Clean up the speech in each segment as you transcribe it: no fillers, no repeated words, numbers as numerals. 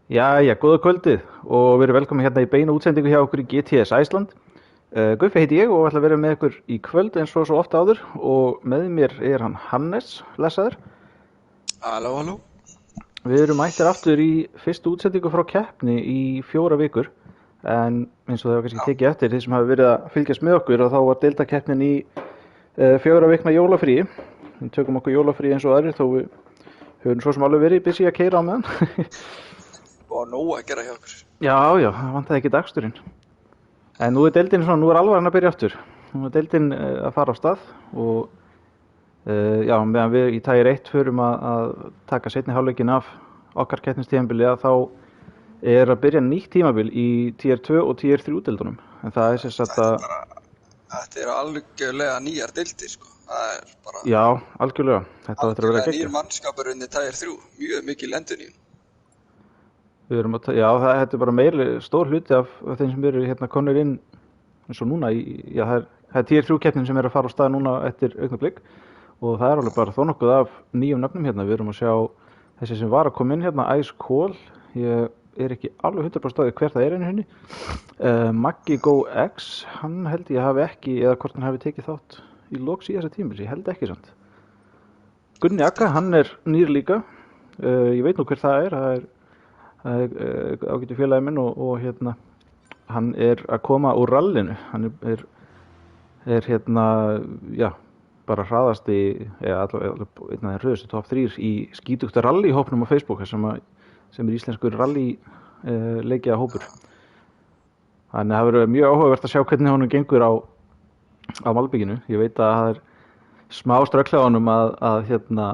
Jæja, góða kvöldið og verið velkomin hérna í beina útsendingu hjá okkur í GTS Æsland. Guffi heiti ég og ætla að vera með ykkur í kvöld eins og svo ofta áður og með mér er hann Hannes, lesaður. Halló, halló. Við erum mættir aftur í fyrstu útsendingu frá keppni í 4 vikur en eins og það var kannski tekið eftir því sem hafi verið að fylgjast með okkur og þá var deildakeppnin í 4 vikna jólafríi. Við tökum okkur jólafríi eins og aðrir þó við höfum svo sem alveg verið busy að keyra á meðan. Og nóg að gera hjá okkur. Já, það vantaði ekki dagsturinn. En nú er deildin svona, nú er alvaran að byrja aftur. Nú er deildin að fara á stað og já, meðan við í Tier 1 förum að taka seinni hálfleikinn af okkar keppnistímabili að þá er að byrja nýtt tímabil í Tier 2 og Tier 3 deildunum. En það er sem sagt að... Þetta eru algjörlega nýjar deildir, sko. Það er bara... Já, algjörlega. Þetta ættir að vera algjörlega nýr geggjað. mannskapur undir Tier 3. Mjög mikil enduníun. Við erum að, já, þetta er bara meiri stór hluti af þeim sem eru hérna komnir inn eins og núna já, það er Tier 3 keppnin sem er að fara á stað núna eftir augnablik og það er alveg bara þó nokkuð af nýjum nöfnum hérna. Við erum að sjá þessi sem var að koma inn hérna, Ice Call, ég er ekki alveg 100% staðið hver það er einu henni. Maggi Go X, hann held ég hafi ekki, eða hvort hann hafi tekið þátt í lok síðasta tímabils, ég held ekki samt. Gunni Akka, hann er nýr líka, ég veit nú hver það er ágætur félagi minn og hérna hann er að koma úr rallinu, hann er hérna, já, bara hraðasti eða allavega einn af þeim hröðustu top 3 í skítugta rally hópnum á Facebook sem er íslenskur rally leikja hópur. Þannig að það verður mjög áhugavert að sjá hvernig honum gengur á malbygginu. Ég veit að það er smá ströggla á honum að hérna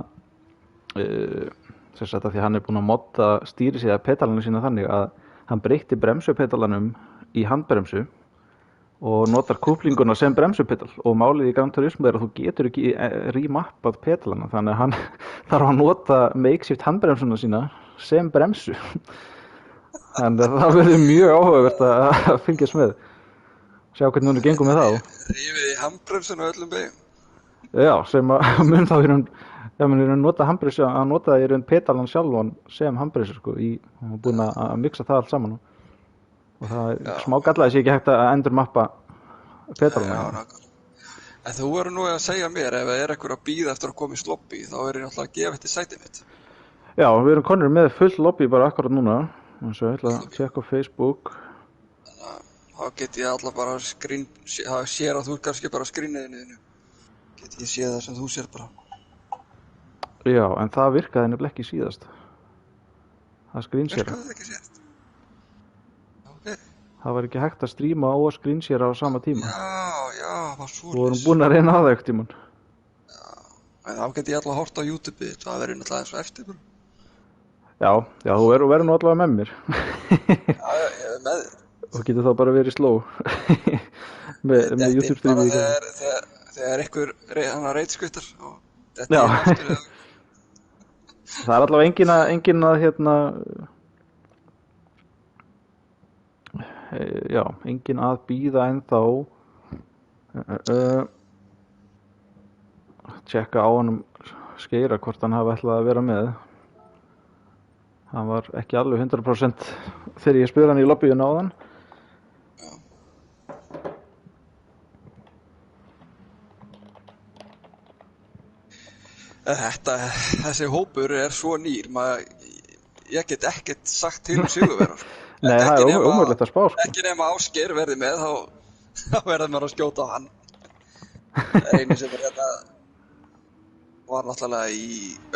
sem sagt að því hann er búinn að modda stýrisíða pedalana sína þannig að hann breytti bremsupedalanum í handbremsu og notar kúplinguna sem bremsupedal og málið í Gran Turismo er að þú getur ekki remappað pedalana þannig að hann þarf að nota makeshift handbremsuna sína sem bremsu. Þannig að það verður mjög áhugavert að fylgjast með. Sjá hvernig hún gengur með þá. Rífið í handbremsun og öllum beigum. Já, sem að mun þá nota handbremsu, að nota í raun pedalan sjálfan sem handbremsu sko, hann er búinn að mixa það allt saman og það er smá gallaði sé ekki hægt að endurmappa pedalana. Já, nákvæmlega. En þú verður nú að segja mér ef það er einhver að bíða eftir að koma í slobby, þá er ég náttúrulega að gefa þetta sætið mitt. Já, við erum konur með full lobby bara akkurat núna, eins og ég ætla að tjekka á Facebook. Þá get ég alltaf bara það sér að þú er kannski bara á skrínniðinu. Get ég séð það sem þú sér bara. Já, en það virkaði nefnilega ekki síðast. Það screenshare. Virkaði það ekki síðast? Ok. Það var ekki hægt að stríma og screenshare á sama tíma. Já, var svo. Við vorum búin að reyna að það ekkert tíman. En þá get ég alltaf hort á YouTube-ið, það verður náttúrulega eins og eftir bara. Já, þú verður nú allavega með mér. Já, ég er með þér. Og getur þá bara verið slow með YouTube-strímið. Þegar einhver reitskuttar og þetta er eftir. Það er allavega engin að hérna já, engin að bíða ennþá tjekka á honum Skeira hvort hann hafi ætlað að vera með. Hann var ekki alveg 100% þegar ég spurði hann í lobbyinu áðan. Þessi hópur er svo nýr, ég get ekkert sagt til sigurvegarar. Nei, það er ómögulegt að spá sko. Ekki nema Ásgeir verði með, þá verður maður að skjóta á hann. Einu sem þetta var náttúrulega í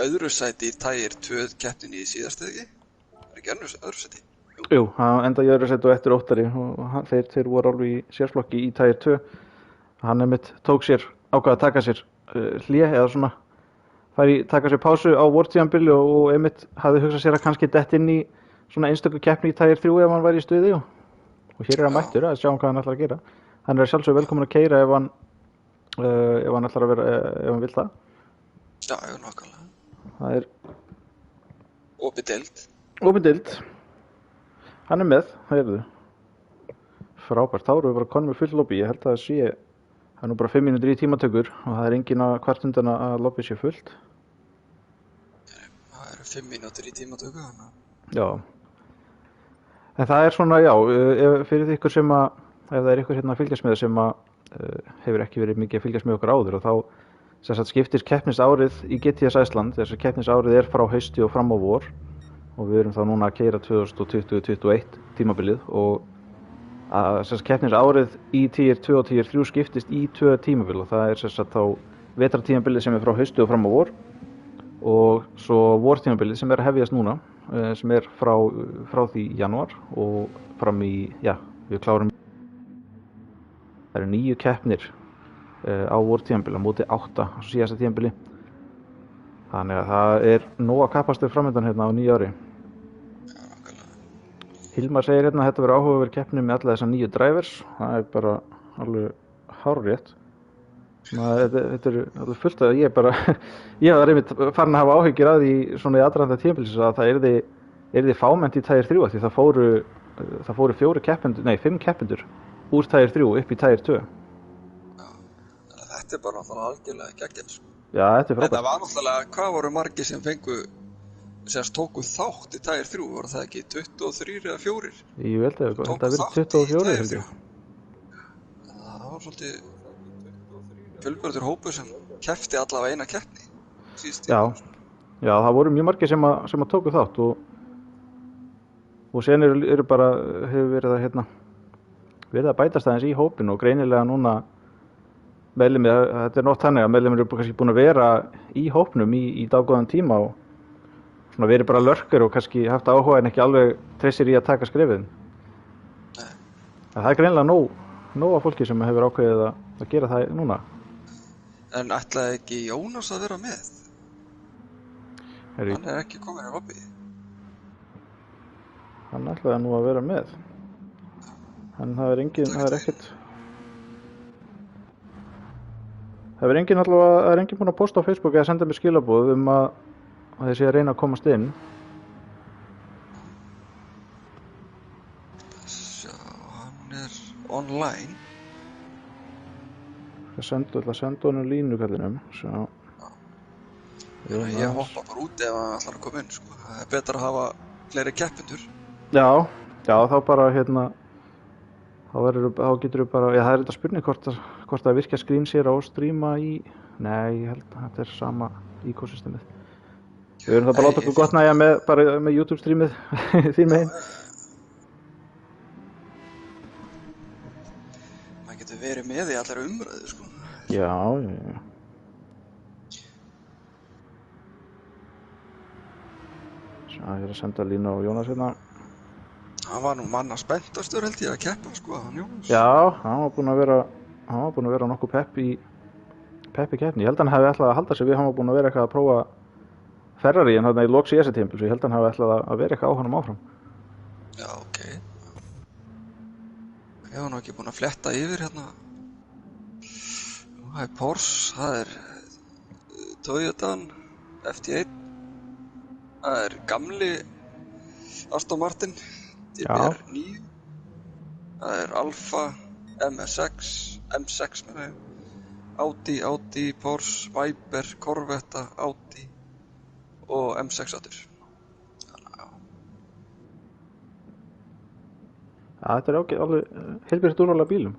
öðru sæti í Tier 2 keppninni í síðastu ekki? Er ekki öðru sæti? Jú, hann endaði í öðru sæti og eftir 8. og þeir voru alveg í sérsflokki í Tier 2. Hann tók sér ákvað að taka sér hlé eða svona taka sér pásu á vortíðanbili og einmitt hafði hugsað sér að kannski dett inn í svona einstöku keppni í Tier 3 ef hann væri í stuði og hér er hann mættur að sjá hvað hann ætlar að gera. Hann er sjálfsög velkominn að keyra ef hann ætlar að vera, ef hann vill það. Já, nákvæmlega. Það er opið deild. Hann er með, það er þau. Frábært, þá erum við bara konum með full lobby, ég held að það er nú bara 5 mínútur í tímatökur og það er engin að kvart undan að lobby sé fullt. Það eru 5 mínútur í tímatöku, þannig. Já, En það er svona, já, fyrir ykkur sem að, ef það er ykkur hérna að fylgjast með sem að hefur ekki verið mikið að fylgjast með okkur áður og þá sem sagt skiptist keppnisárið í GTS Iceland, þess að keppnisárið er frá hausti og fram á vor og við erum þá núna að keyra 2020-2021 tímabilið og að sem sagt keppnisárið í Tier 2 og Tier 3 skiptist í 2 tímabil og það er sem sagt þá vetrartímabilið sem er frá hausti og fram á vor og svo vortímabilið sem er að hefjast núna sem er frá því janúar og fram í, já, við klárum það eru 9 keppnir á vortímabili á móti 8 á síðasta tímabili þannig að það er nóg að kappast framöndan hérna á nýja ári. Hilmar segir hérna að þetta verður áhugaverð keppni með alla þessar 9 drivers, það er bara alveg hárrétt. Þetta er alveg fullt að ég bara, ég var einmitt farin að hafa áhyggjur af því svona í aðdraganda tímabilsins að það yrði fámennt í Tier 3 því það fóru 5 keppendur úr Tier 3 upp í Tier 2. Þetta er bara náttúrulega algjörlega geggjað. Já, þetta er frábært. Þetta var náttúrulega, hvað voru margir sem tóku þátt í Tier 3, voru það ekki 23 eða 4? Ég held að þetta verið 24 held ég. Það var svolítið fjölbreyttur hópur sem keppti allavega eina keppni. Já, það voru mjög margir sem að tóku þátt og sen eru bara, hefur verið að bætast aðeins í hópin og greinilega núna meðlimir, þetta er nótt þannig að meðlimir eru kannski búin að vera í hópnum í dágóðan tíma og svona verið bara lörkur og kannski haft áhuga en ekki alveg treystir í að taka skrefið. Það er greinilega nóg af fólki sem hefur ákveðið að gera það núna. En ætlaði ekki Jónas að vera með? Hann er ekki komin í lobby. Hann ætlaði nú að vera með. En það er engin búinn að posta á Facebook eða senda mér skilaboð að þeir sé að reyna að komast inn. Sjá, hann er online. Ég ætla að senda honum línu kallinum. Ég hoppa bara út ef hann ætlar að koma inn, sko. Það er betra að hafa fleiri keppendur. Já, þá bara þá getur við bara, það er þetta spurning hvort það virkja screen share og streama í, nei, ég held að þetta er sama ecosystemið. Við erum það bara að láta okkur gott nægja með YouTube streamið þín megin. Maður getur verið með í allar umræðu, sko. Já. Svo ég er að senda línu á Jónas hérna. Hann var nú manna spenntastur held ég að keppa, sko, hann Jónas. Já, hann var búinn að vera nokkuð pepp í keppni. Ég held að hann hefði ætlað að halda sig við, hann var búinn að vera eitthvað að prófa Ferrari en þarna í lok síðasta tímabil, svo ég held að hann hefði ætlað að vera eitthvað á honum áfram. Já, ok. Ég var nú ekki búinn að fletta yfir hérna. Það er Porsche, það er Toyotan FT1, það er gamli Aston Martin DBR9, það er Alfa, M6 með þeim, Audi, Porsche, Viper, Corvette, Audi og M6-atur. Þetta er alveg heilbrigt úrval af bílum.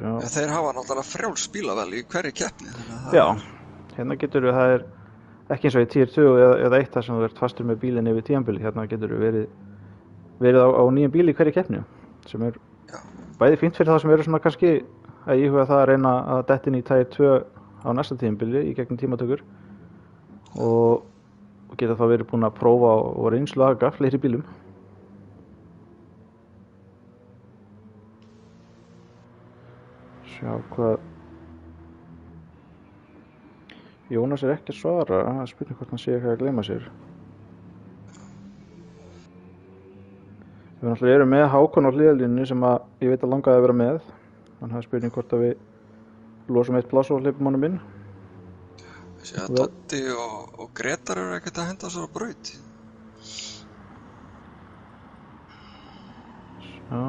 Ja, þeir hafa náttúrulega frjáls bílavel í hverju keppni. Já, hérna getur við, það er ekki eins og í Tier 2 eða 1 þar sem þú ert fastur með bílinn yfir tímabili, hérna getur við verið á nýjum bíl í hverju keppni sem er bæði fínt fyrir það sem eru svona kannski að íhuga það að reyna að detta inn í Tier 2 á næsta tímabili í gegnum tímatökur og geta þá verið búin að prófa og reynslu aga fleiri bílum. Sjá hvað Jónas er ekki að svara, það er spurning hvort hann sé eitthvað að gleyma sér. Við náttúrulega erum með Hákon á hliðarlínunni sem að ég veit að langaði að vera með, þannig það er spurning hvort að við losum eitt pláss og hleypum honum inn. Þessi að Doddi og Gretar eru ekkert að henda sér á braut. Sjá.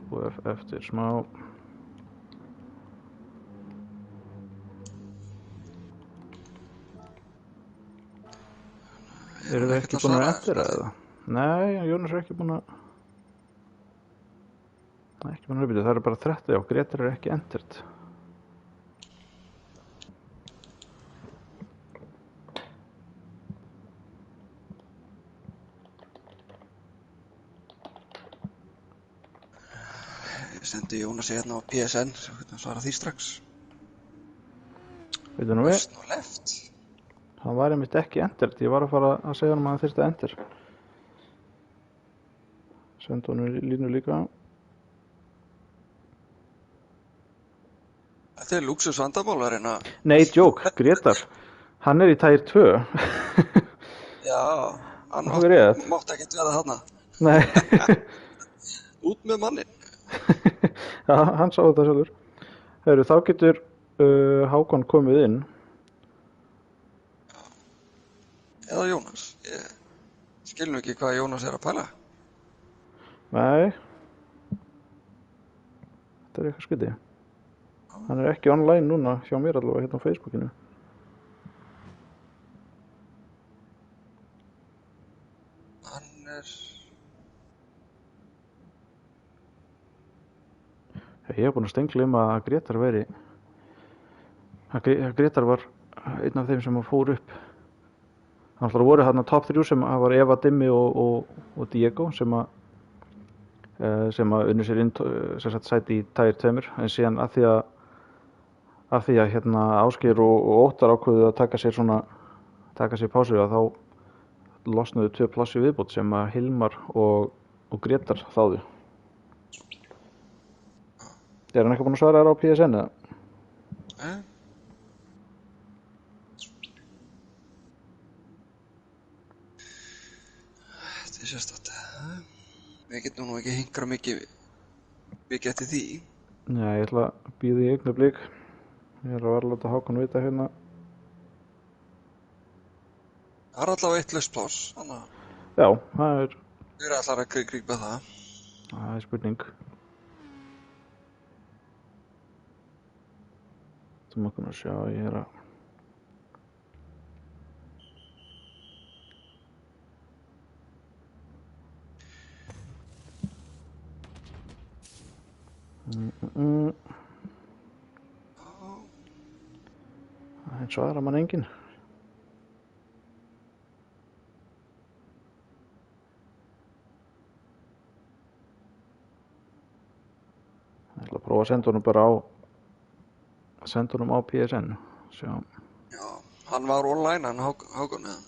QF eftir smá. Eru hann þið ekkert ekki að búin að svara entera þessu? eða? Nei, Jónas er ekki búin að uppbytja. Það eru bara 30, já, Gretar er ekki entert. Ég sendi Jónasi hérna á PSN, svo hvernig hann svara því strax. Veitu nú við, Öst og left. hann var einmitt ekki entert. Ég var að fara að segja hann að hann þyrfti að enter. Sendi honum línu líka. Þetta er luxus vandamál að reyna. Nei, joke, Gretar. Hann er í tægir 2. Já, hann Það er rétt. mátti ekkert vera þarna. Nei, Út með mannin. já, hann sá þetta sjálfur. Heyrðu, þá getur Hákon komið inn. Eða Jónas. Ég skil nú ekki hvað Jónas er að pæla. Nei. Þetta er eitthvað skytið. Hann er ekki online núna hjá mér allavega hérna á Facebookinu. Hann er... Ég hef búin að steingleyma að Gretar veri... að Gretar var einn af þeim sem fór upp. Þannig að voru þarna top 3 sem var Eva, Dimmi og Diego sem að unnu sér inn sem sagt sæti í tægir 2, en síðan að því að hérna Ásgeir og Óttar ákveðu að taka sér pásu, að þá losnuðu 2 pláss í viðbót sem að Hilmar og Gretar þáðu. Er hann ekki búinn að svara þér á PSN eða? Þetta er sérstætt. Við getum nú ekki hingra mikið eftir því. Nei, ég ætla að bíða í augnablik. Ég er að vera að láta Hákon vita hérna. Það er allavega 1 laust pláss, þannig að Já, það er við erum allar að grípa það. spurning. Þú maður kunna sjá, ég er að... Það svarar mann enginn. Ég ætla að prófa að senda honum á PSN. Sjá. Já, hann var online, hann Hákon eða?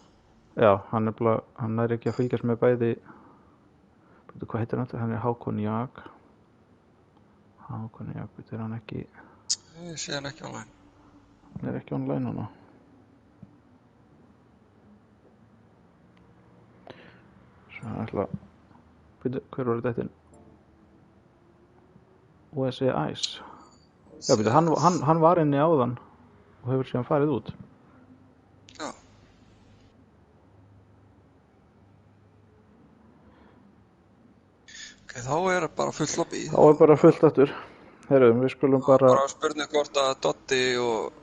Já, hann er ekki að fylgjast með bæði. Hvað heitir hann? Hann er Hákon Jak. Betur hann ekki... Ég sé hann ekki online. Hann er ekki online núna. Svo hann ætla... Hver var þetta? OSE Ice. Já, betur, hann var inni áðan og hefur síðan farið út. Já. Ok, þá er bara fullt lobby. Þá er bara fullt aftur. Herruðum, við skulum bara... Bara spurning hvort að Dotti og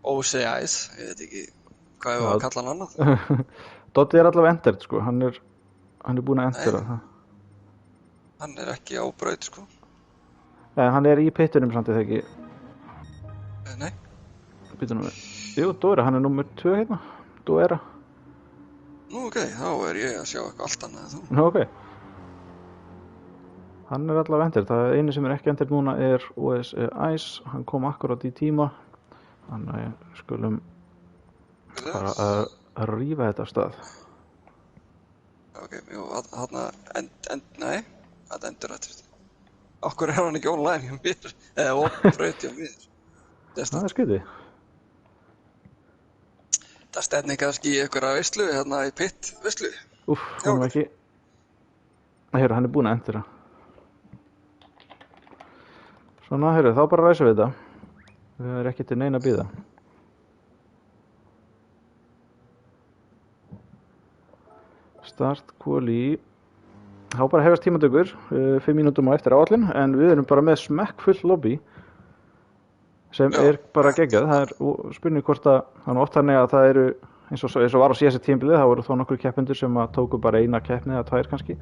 OCIs, ég veit ekki hvað ég var að kalla hann annað. Dotti er allavega entered, sko. Hann er búinn að entera það. Hann er ekki á braut, sko. Nei, hann er í pittunum samt eða ekki. Nei. Býtum við. Jú, Dóra, hann er nummer 2 hérna. Dóra. Nú, ok, þá er ég að sjá eitthvað allt annað en þú. Nú, ok. Hann er allavega entered. Það einu sem er ekki entered núna er OSE Ice. Hann kom akkurat í tíma. Þannig að skulum bara að rífa þetta af stað. Ok, jú, þarna, nei, þetta endur rætt. Okkur er hann ekki online hjá mér, eða braut hjá mér. Það er skytið. Það stefni kannski í einhverja veislu, hérna í pitt veislu. Úff, hún var ekki... Heyrðu, hann er búinn að entera. Svona, heyrðu, þá bara ræsum við þetta. Það er ekki til neina að bíða. Start quali. Þá bara hefast tímatökur, 5 mínútum á eftir áætlun, en við erum bara með smekkfull lobby sem er bara geggjað. Það er spurning hvort að, þannig oft þannig að það eru eins og var á síðasta tímabilið, þá voru þó nokkur keppendur sem að tóku bara eina keppni eða tvær kannski.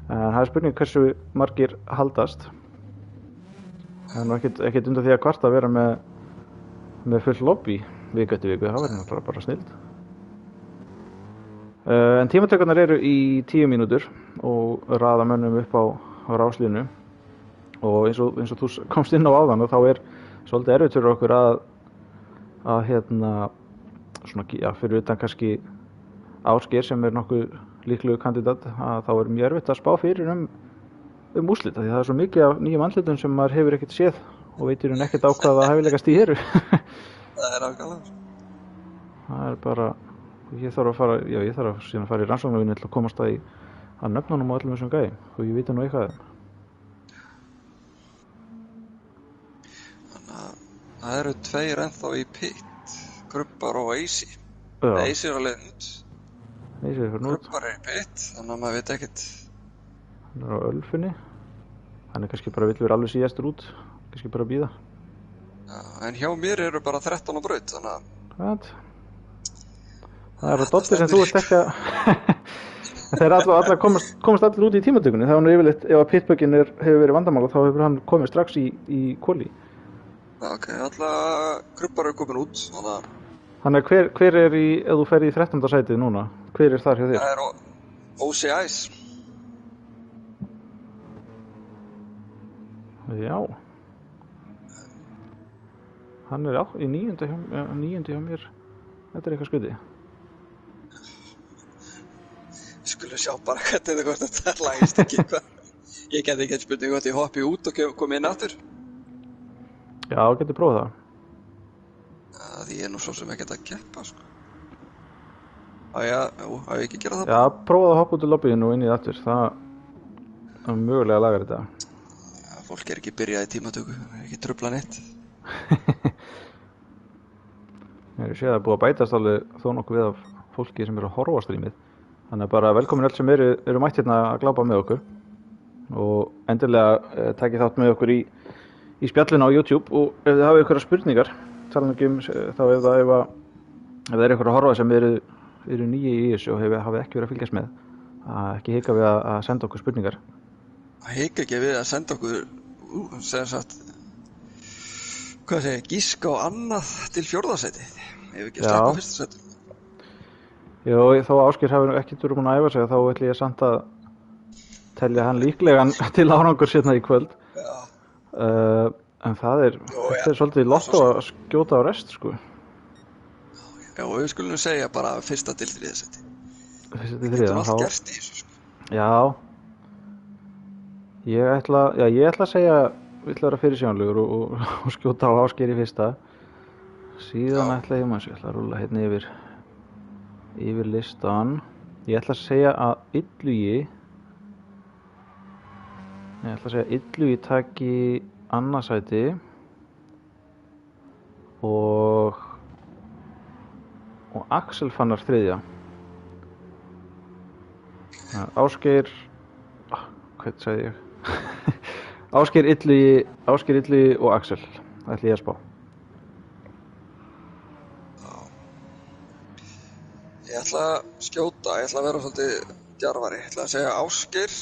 En það spurning hversu margir haldast. Það nú ekkert undan því að kvarta að vera með full lobby viku eftir viku, það verður náttúrulega bara snild. En tímatökurnar eru í 10 mínútur og raða mönnum upp á ráslínu. Og eins og þú komst inn á áðan, og þá svolítið erfitt fyrir okkur að svona, já, fyrir utan kannski Ásgeir sem nokkuð líklegur kandidat, að þá mjög erfitt að spá fyrir úrslit, því það svo mikið af nýjum andlitum sem maður hefur ekkert séð og veitir ekkert á hvaða hæfileikast í eru. Það ákvæmlega. Það bara, ég þarf að síðan fara í rannsóknarvinnu til að komast að nöfnunum á öllum þessum gæjum, og ég veit nú eitthvað. Það eru 2 ennþá í pit, Grubbar og Eisi. Já. Eisi er á leiðin út. Eisi er fyrir út. Grubbar er í pit, þannig að maður veit ekkert. Hann er á Ölfunni. Hann kannski bara vill vera alveg síðastur út, kannski bara bíða. Já, en hjá mér eru bara 13 á braut, þannig að... Hvað? Það á Doddi sem þú ert ekki að... Þeir allar komast allir út í tímatökunni, þá yfirleitt, ef að pitbökin hefur verið vandamál, þá hefur hann komið strax í kvóli. Ok, allar Grubbar eru komin út, þannig að... Þannig að hver ef þú ferð í 13. sætið núna, hver þar hjá þér? Það er OC Ice. Já. Hann er í 9. hjá mér. Þetta er eitthvað skuti. Skulum sjá bara hvernig þetta lagist ekki. Ég geti ekki spurningu hvort ég hoppi út og komi inn aftur. Já, getur prófað það. Því ég nú svo sem ekkert að keppa, sko. Á ég ekki gera það? Já, prófað að hoppa út í lobbyinu og inn í það aftur. Það mögulega lagar þetta. Já, fólk ekki byrjað í tímatöku, ekki trufla neitt. Ég sé að það búið að bætast alveg þó nokkuð við af fólki sem að horfa á strímið. Þannig að bara velkomin öll sem eru mætt hérna að glápa með okkur. Og endilega takið þátt með okkur í spjallinu á YouTube, og ef þið hafið einhverjar spurningar, talandi þá ef það er einhver að horfa sem eru nýji í þessu og hafið ekki verið að fylgjast með, ekki hika við að senda okkur spurningar. Hika ekki við að senda okkur, sem sagt, gíska á annað til 4. sæti, ef ekki að sleppa 1. sæti. Jó, þó Ásgeir hafi ekki verið búinn að æfa sig, þá ætla ég samt að telja hann líklegan til árangur sérna í kvöld. Já. En þetta er svolítið lottó að skjóta á rest, sko. Já, og við skulum segja bara 1. til 3. sæti. 1. til 3. Getur allt gerst í þessu, sko. Já. Ég ætla að segja, vill vera fyrirsjónlegur og skjóta á Ásgeir í 1. Síðan ætla ég að rúlla hérna yfir listan. Ég ætla að segja að Illugi taki 2. sæti og Axel Fannar 3. Ásgeir, hvað sagði ég? Ásgeir, Illugi og Axel ætla ég að spá. Ég ætla að skjóta, ég ætla að vera svolítið djarfari. Ég ætla að segja Ásgeir,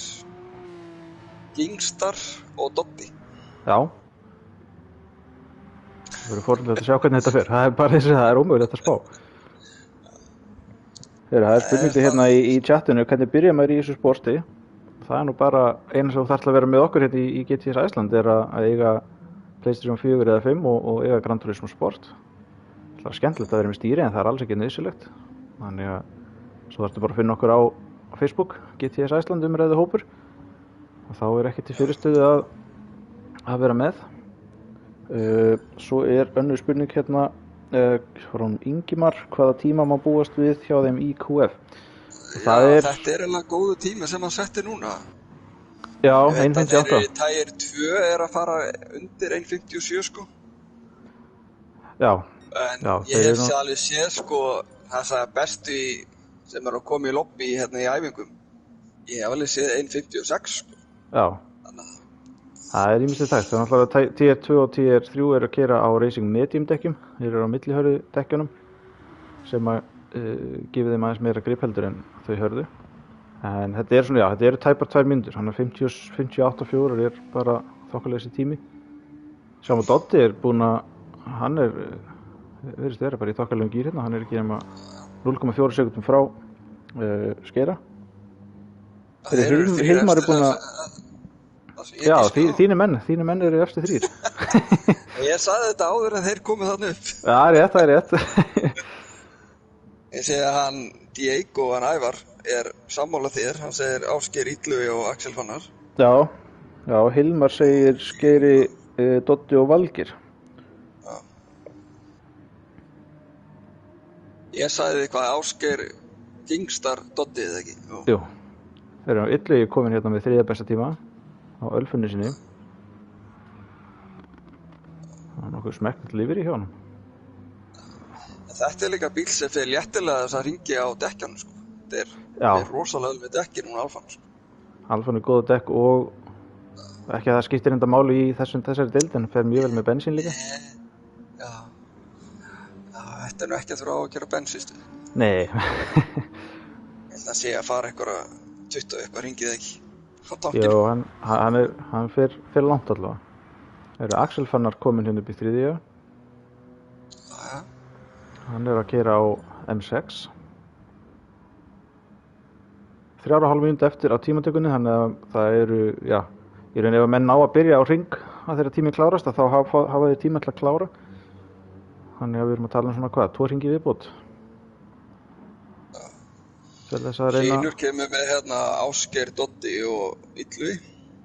Gingstar og Doddi. Já. Það verður forðilegt að sjá hvernig þetta fer. Það er bara þessi, það er ómögulegt að spá. Það er spurningið hérna í chatinu, hvernig byrja maður í þessu sporti? Það er nú bara eina sem þú þarft að vera með okkur hérna í GTS Iceland er að eiga PlayStation 4 eða 5 og eiga Gran Turismo Sport. Það er skemmtilegt að vera með stýri en það er alls ekki nauðsynlegt. Þannig að svo þarftu bara að finna okkur á Facebook, GTS Iceland umræðu hópur. Og þá er ekki til fyrirstöðu að vera með. Svo er önnur spurning hérna frá Ingimar, hvaða tíma má búast við hjá þeim í QF? Þetta er alveg góðu tími sem hann setti núna. Já, 1.58. Tire 2 er að fara undir 1.57, sko. Já. En ég hef alveg séð, sko, það bestu sem er að koma í lobby hérna í æfingum. Ég hef alveg séð 1.56, sko. Já. Það er ýmislegt hægt. Þannig að Tier 2 og Tier 3 eru að keyra á Racing Medium dekkjum. Þeir eru á millihörðu dekkjunum sem að gefið þeim aðeins meira grip heldur en þau hörðu. En þetta er svona, já, þetta eru tæpar 2 mínútur, hann er 58,4 er bara þokkalega þessi tími. Sjáum að Doddi er búinn að, hann er, virðist vera bara í þokkalegum gír hérna, hann er ekki nema 0,4 sekúndum frá skera. Hilmar er búinn að, já, þínir menn eru efstu 3. Ég sagði þetta áður en þeir komið þarna upp. Já, það er rétt. Ég segi að hann, Diego, hann Ævar, er sammála þér. Hann segir Ásgeir Illugi og Axel Fannar. Já, Hilmar segir Skeri, Doddi og Valgeir. Já. Ég sagði hvað Ásgeir Kingstar Doddi, eða ekki? Jú. Þeir eru Illugi komin hérna með 3. besta tíma á Ölfunni sinni. Það er nokkuð smekknað lifir í hjá honum. Þetta er líka bíl sem fyrir léttilega þess að ringi á dekkjanum, sko. Þetta er rosalega með dekkin hún Alfan, sko. Alfan er góða dekk og ekki að það skiptir enda máli í þessari deild en fer mjög vel með bensín líka. Já, þetta er nú ekki að þurfa á að gera bensístu. Nei. Ég held að sé að fara einhverja 20 eitthvað ringið ekki á tankinu. Jú, hann fer langt allavega. Það eru Axel Fannar komin hérna upp í 3. Hann er að keyra á M6. 3,5 mínútur eftir á tímatökunni, þannig að það eru, já, í raun ef að menn ná að byrja á hring að þeirra tíminn klárast, þá hafa þeir tíma til að klára. Þannig að við erum að tala um svona 2 hringi viðbót. Hlynur kemur með hérna Ásgeir, Doddi og Illugi.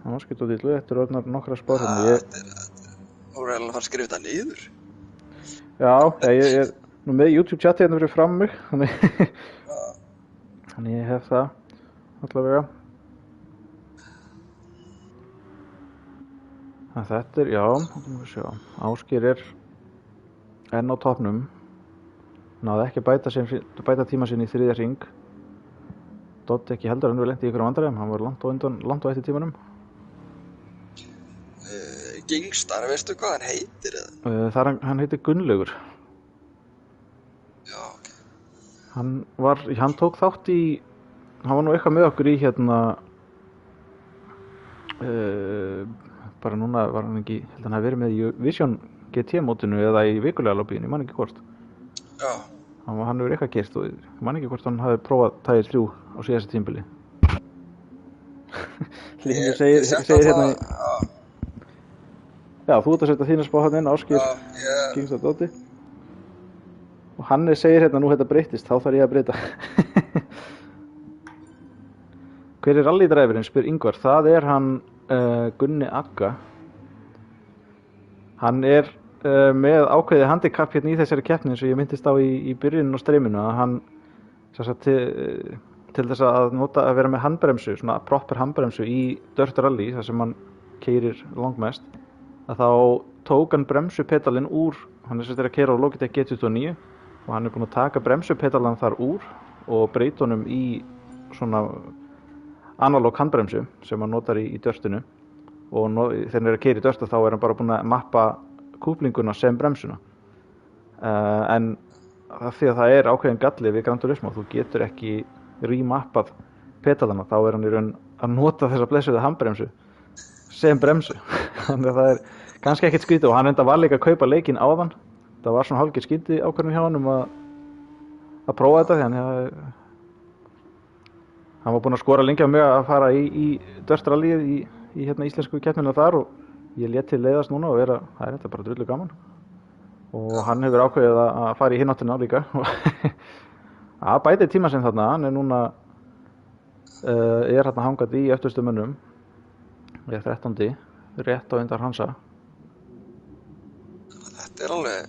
Ásgeir, Doddi, Illugi, þetta eru orðnar nokkra spár hérna. Þú er alveg að fara að skrifa þetta niður. Já, ég er nú með YouTube-chat hérna fyrir fram mig, þannig ég hef það allavega. Þetta er, já, Ásgeir er enn á toppnum, náði ekki bæta tíma sinn í 3. hring. Doddi ekki heldur hann lenti í ykkur vandræðum, hann var langt á eftir tímanum. Kingstar, veistu hvað hann heitir? Hann heitir Gunnlaugur. Já, ok. Hann tók þátt í, hann var nú eitthvað með okkur í hérna, bara núna var hann ekki, held hann hafi verið með í Vision GT mótinu eða í vikulega lobbíinu, ég man ekki hvort. Já. Hann hefur eitthvað gert og ég man ekki hvort hann hafi prófað Tire 3 á síðasta tímabili. Hlynur segir hérna, já, þú ert að setja þína spá hann inn, Ásgeir, Kingstar Doddi. Og hann segir hérna, nú þetta breytist, þá þarf ég að breyta. Hver er rallydræfurinn, spyr Ingvar. Það er hann Gunni Agga. Hann er með ákveðið handicap hérna í þessari keppni eins og ég myndist á í byrjunin á streaminu að hann til þess að vera með handbremsu, svona proper handbremsu í dirt rally þar sem hann keyrir langmest, að þá tók hann bremsupedalinn úr, hann er að keyra á Logitech G29 og hann er búinn að taka bremsupedalinn þar úr og breyta honum í svona analóg handbremsu sem hann notar í dirtinu og þegar hann er að keyra í dirtu þá er hann bara búinn að mappa kúplinguna sem bremsuna. En því að það er ákveðin galli við Gran Turismo, þú getur ekki remappað pedalana, þá er hann í raun að nota þessa blessuðu handbremsu sem bremsu. Þannig að það er kannski ekkert skrítið og hann enda var líka að kaupa leikinn áðan. Það var svona hálfgerð skyldi ákvörðun hjá honum að prófa þetta, þannig að hann var búinn að skora lengi á mig að fara í dirt rallyið í hérna íslensku keppnina þar og ég lét til leiðast núna og það er þetta bara drullu gaman. Og hann hefur ákveðið að fara í hináttina líka. Það bæti tíma sem þarna, hann er núna, er hérna hangandi í öftustu mönnum. Ég er 13. rétt á undan Hansa. Þetta er alveg,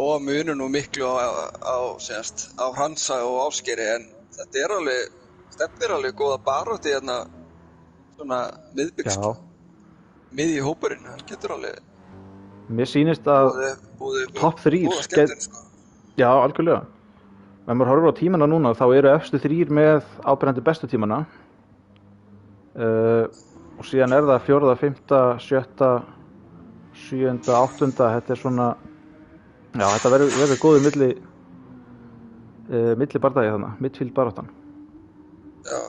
og munur nú miklu á Hansa og Ásgeiri, en þetta er alveg, stefnir alveg góða barótti hérna, svona miðbyggs, miðji hópurinn, hann getur alveg. Mér sýnist að top 3 sko. Já, algjörlega. Ef maður horfir á tímana núna þá eru efstu 3 með áberandi bestu tímana og síðan er það 4., 5., 6., 7., 8. Þetta er svona Já, þetta verður góður milli bardagi þarna, midfield baráttan. Já,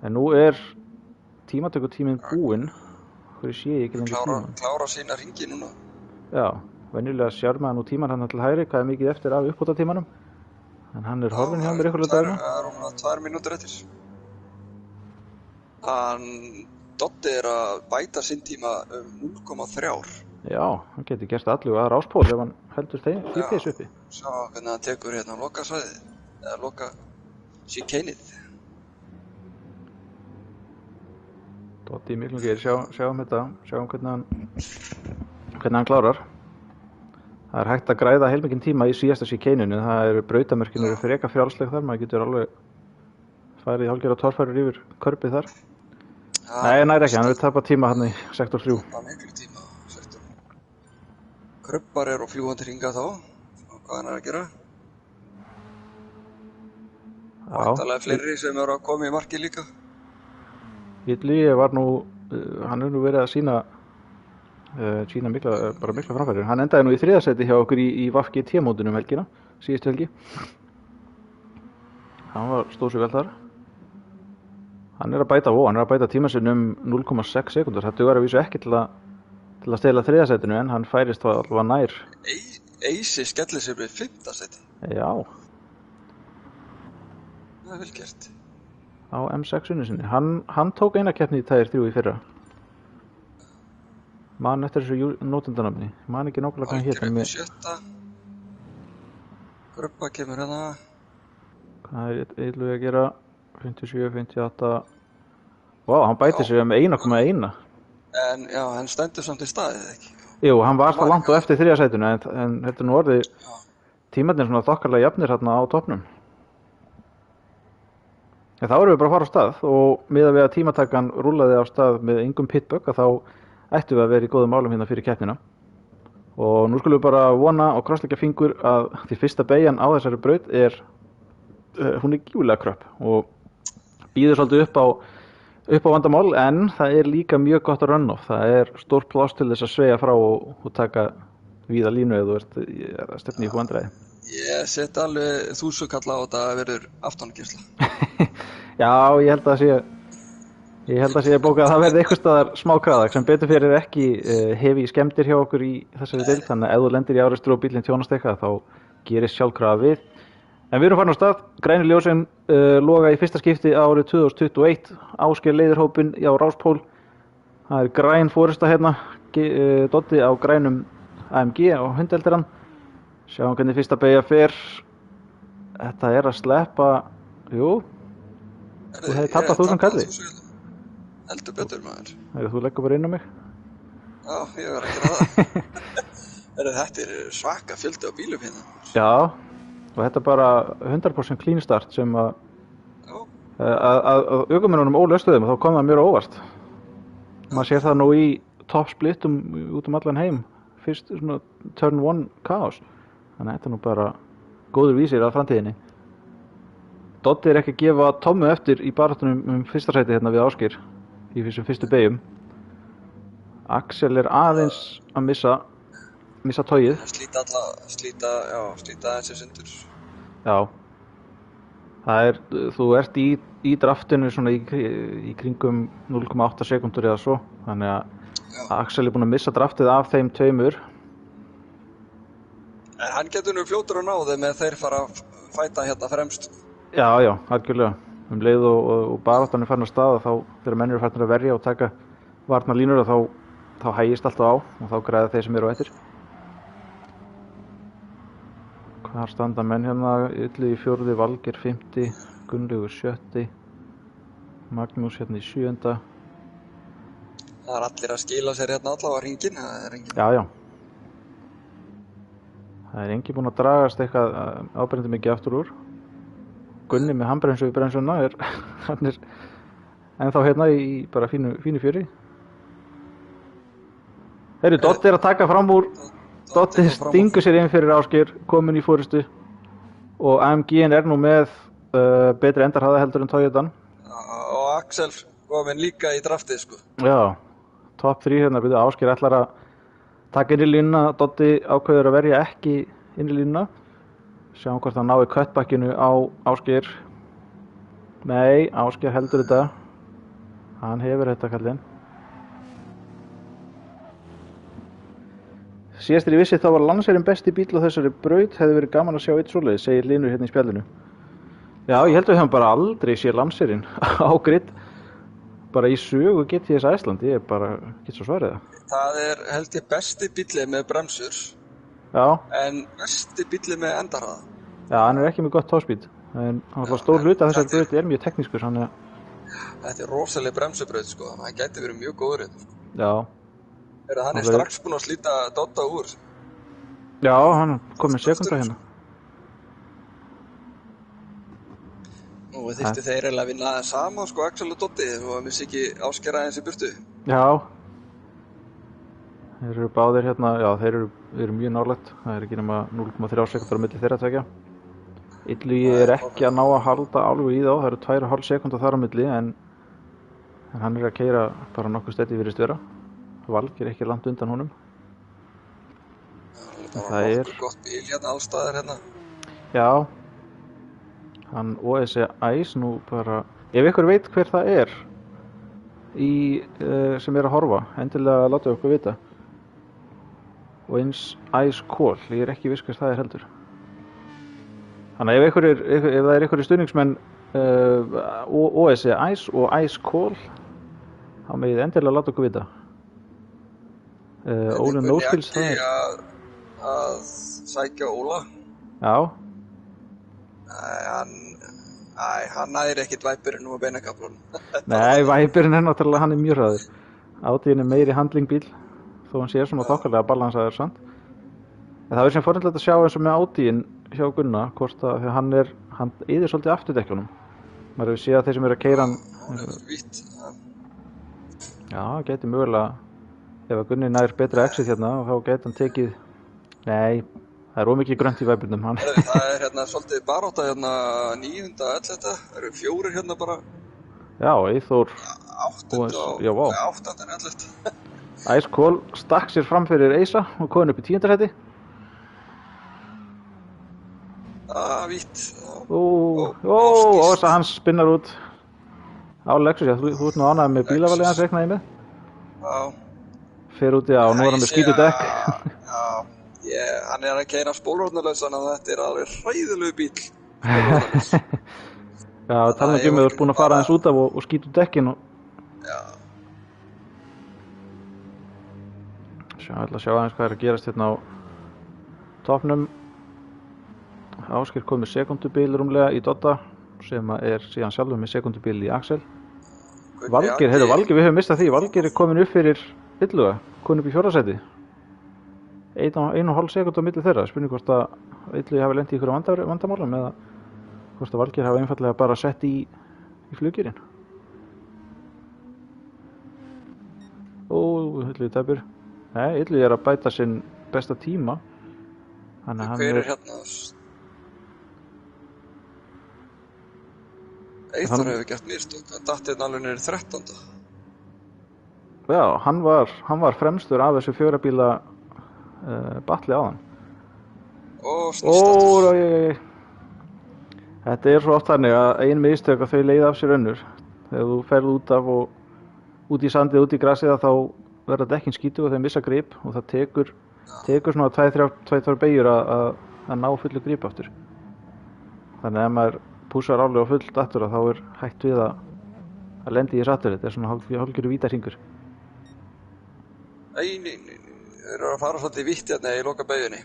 En nú er tímatökutíminn búinn, hverju sé ég ekki lengur tíman. klára sína ringi núna. Já, venjulega sér maður nú tíman hann til hægri, hvað er mikið eftir af uppbótartímanum. En hann er horfinn hjá mér ykkurlega dagina. Það er rúmlega 2 mínútur eftir. Dotti er að bæta sinn tíma 0,3. Já, hann getur gert allu að Ráspól ef hann heldur því pace uppi. Sjá hvernig hann tekur hérna lokasvæðið, eða loka chicaneið. Dotti í miklum geir, sjáum þetta, sjáum hvernig hann klárar. Það er hægt að græða heilmikinn tíma í síðasta chicaneinu, það eru brautamörkin eru freka frjálsleg þar, maður getur alveg farið í hálfgerða torfærur yfir körpið þar. Nei, næri ekki, hann vil tapa tíma hann í sektor 3. Það er miklu tíma, sektor. Krubbar er á fljúgandi hringa þá, hvað hann er að gera. Væntanlega fleiri sem eru að koma í marki líka. Ítli var nú, hann er nú verið að sína mikla framfærir. Hann endaði nú í 3. sæti hjá okkur í VFG-mótinu helgina, síðustu helgi. Hann stóð sér vel þar. Hann er að bæta tíma sinn 0,6 sekúndur. Það dugar að vísu ekki til að stela 3. sætinu en hann færist þá allavega nær. Eisi skellir sér við 5. sæti. Já. Það er vel gert. Á M6-unni sinni. Hann tók eina keppni í Tier 3 í fyrra. Man eftir þessu nótendanafni. Man ekki nákvæmlega hvað hann hét. Algjör upp í 7. Krubba kemur hérna. Hvað er eitthvað að gera? 57, 58. Vá, hann bæti sig 1,1. En já, hann stendur samt í staðið, ekki? Jú, hann var það langt og eftir 3. sætinu en þetta er nú orðið tímarnir svona þokkarlega jafnir hérna á toppnum. En þá erum við bara að fara á stað og miðað við að tímatakan rúllaði á stað með engum pitbug að þá ættum við að vera í góðum málum hérna fyrir keppnina. Og nú skulum við bara vona og krossleggja fingur að því fyrsta beygjan á þessari braut hún er gífurlega kröpp og býður svolítið upp á vandamál en það er líka mjög gott að run-off. Það er stór pláss til þess að sveigja frá og taka víða línu eða þú ert stefni í vandræði. Ég set alveg 1000 kalla á þetta að verður aftangeisla. Já, ég held að sé bókað að það verði eitthvað staðar smá kraðak sem betur fyrir ekki hefi skemmtir hjá okkur í þessari deild þannig að ef þú lendir í árekstri og bíllinn tjónast eitthvað þá gerist sjálfkrafa við. En við erum farin á stað, græni ljósin loga í fyrsta skipti árið 2021, Ásgeir leiðir hópinn á Ráspól. Það er græn forysta hérna, Dotti á grænum AMG á hundeldirann. Sjáum hvernig fyrsta beygja fer. Þetta er að sleppa, jú, þú hefði tappað 1000 kalli. Heldur betur maður. Þú leggur bara inn á mig. Já, ég verð að gera það. Þetta er svaka fjöldi á bílum hérna. Já. Og þetta er bara 100% clean start sem að ökumennunum ólöstuðum og þá kom það mjög óvart. Maður sér það nú í top split út allan heim. Fyrst svona turn 1 kaos. Þannig að þetta er nú bara góður vísir að framtíðinni. Dotti er ekki að gefa Tommu eftir í baráttunum fyrsta sæti hérna við Ásgeir í þessum fyrstu beygjum. Axel er aðeins að missa tógið. Slíta aðeins í sundur. Já. Þú ert í draftinu svona í kringum 0,8 sekundur eða svo. Þannig að Axel er búinn að missa draftið af þeim tveimur. En hann getur nú fljótur að ná þeim með þeir fara að fæta hérna fremst. Já, algjörlega. Leið og baráttan er farin að staða þá þegar menn eru farin að verja og taka varnarlínur og þá hægist alltaf á og þá græða þeir sem eru á eftir. Hvar standa menn hérna? Illi í 4., Valgeir 5., Gunnlaugur 7., Magnús hérna í 7. Það er allir að skila sér hérna allavega hringinn, það er engin. Já. Það er engin búinn að dragast eitthvað áberandi mikið aftur úr. Gunni með handbremsu í bremsuna hann er ennþá hérna í bara fínu fjöri. Dotti er að taka fram úr. Dotti stingur sér inn fyrir Ásgeir, kominn í forystu og AMG-in er nú með betri endarhraða heldur en Toyotan. Og Axel kominn líka í draftið sko. Já, top 3 hérna, Ásgeir ætlar taka inn í línuna, Doddi ákveður að verja ekki inn í línuna. Sjáum hvort hann nái cutbackinu á Ásgeir. Nei, Ásgeir heldur þetta. Hann hefur þetta kallinn. Síðast ég vissi þá var Lancerinn besti bíll á þessari braut, hefði verið gaman að sjá eitt svoleiðis, segir Hlynur hérna í spjallinu. Já, ég held að við höfum bara aldrei séð Lancerinn á grid, bara í sögu GTS Æsland, ég bara get svo svarið það. Það held ég besti bíllið með bremsur, Já, en besti bíllið með endarhraða. já, hann ekki með gott topspeed, en hann stór hluti af þessari braut mjög teknískur, þannig að... Þetta rosaleg bremsubraut, sko, þannig að það gæti verið mjög góður hérna, sko. Já. Hann strax búinn að slíta Dodda úr. Já, hann kom með sekunda hérna. Nú þyrfti þeir eiginlega að vinna aðeins saman, sko, Axel og Doddi, og missi ekki Ásgeir aðeins í burtu. Já. Þeir eru báðir hérna, já, þeir eru mjög nálægt. Það ekki nema 0,3 sekundar á milli þeirra tvekja. Illugi ekki að ná að halda alveg í þá, það eru 2,5 sekundar þar á milli, en hann að keyra bara nokkuð stetti virðist vera. Valgeir ekki langt undan honum. Það er gott bíl hérna, allstaðar hérna. Já. Hann OSE Ice nú bara... Ef ykkur veit hver það er sem að horfa, endilega láta okkur vita. Og eins Ice Call, ég ekki viss hvers það er heldur. Þannig að ef það er ykkur stuðningsmenn OSE Ice og Ice Call, þá megið endilega láta okkur vita. Óli Nóskils það er að sækja Óla. Já. Hann næri ekkit væpurinn á beinakaflunum. Nei, væpurinn náttúrulega, hann mjög hraður. Átíðin meiri handlingbíl, þó hann sé svona þokkalega balansaður samt. En það sem fornilegt að sjá eins og með átíðin hjá Gunna, hvort að því hann yfir svolítið afturdekklunum. Maður hefur séð að þeir sem eru að keyra hann. Hann vítt. Já, geti mögulega. Ef að Gunni nær betra exit hérna, þá geti hann tekið... Nei, það er ómikið grönt í væpurnum hann. Það er hérna svolítið barátta hérna 9. 11. Það eru 4 hérna bara. Já, Eyþór... 8. Já, vá. 8. 11. Ice Call stakk sér fram fyrir Eysa og kom upp í 10. sæti. Vítt. Ósa hans spinnar út. Á Lexus, já, þú ert nú ánægður með bílavalið hans reiknaði með. Já. Fer út, já, nú er hann með skítudekk. Já, hann að keyra spólhornalausan og þetta er alveg hræðilegu bíl. Já, talað ekki um að þú ert búinn að fara aðeins út af og skítudekkin og... Já. Ég ætla að sjá aðeins hvað er að gerast hérna á topnum. Ásgeir kom með sekundubíl rúmlega í Dodda, sem er síðan sjálfur með sekundubíl í Axel. Valgeir, við höfum mistað því. Valgeir er komin upp fyrir Illuga, komin upp í 4. sæti. 1,5 sekund á milli þeirra. Spurning hvort að Illugi hafi lent í ykkur vandamálum eða hvort að Valgeir hafi einfallega bara sett í flugirinn. Illugi tæpur. Nei, Illugi er að bæta sinn besta tíma. Hver er hérna? Eyþór hefur gert mistök, hann datt hérna alveg niður 13. Já, hann var fremstur af þessu 4 bíla batli á hann. Snýstatus. Þetta er svo oft þannig að ein mistök að þau leiða af sér önnur. Þegar þú ferð út af og út í sandið, út í grasið, þá verða dekkin skítug og þeir missa grip og það tekur svona 2-3 beygjur að ná fullu grip aftur. Þannig að ef maður púsar álega á fullt aftur þá er hægt við að lendi í þessu aftur. Þetta er svona hálfgerður vítarhringur. Nei, þeir eru að fara svolítið vítt hérna í loka beygjunni.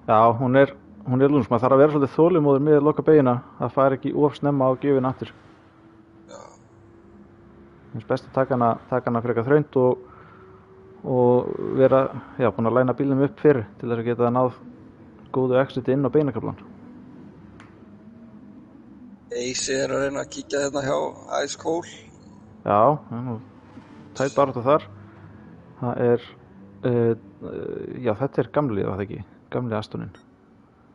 Já, hún er lúns. Maður þarf að vera svolítið þolinmóður með loka beygjuna að fara ekki of snemma á gjöfina aftur. Já. Það er best að taka hana frekar þröngt og vera búin að læna bílnum upp fyrir til þess að geta náð góðu exiti inn á beinakaflan. Eysi er að reyna að kíkja hérna hjá Ice Call. Já, tætt barátta þar. Það er, þetta er gamli, var það ekki? Gamli Astonin.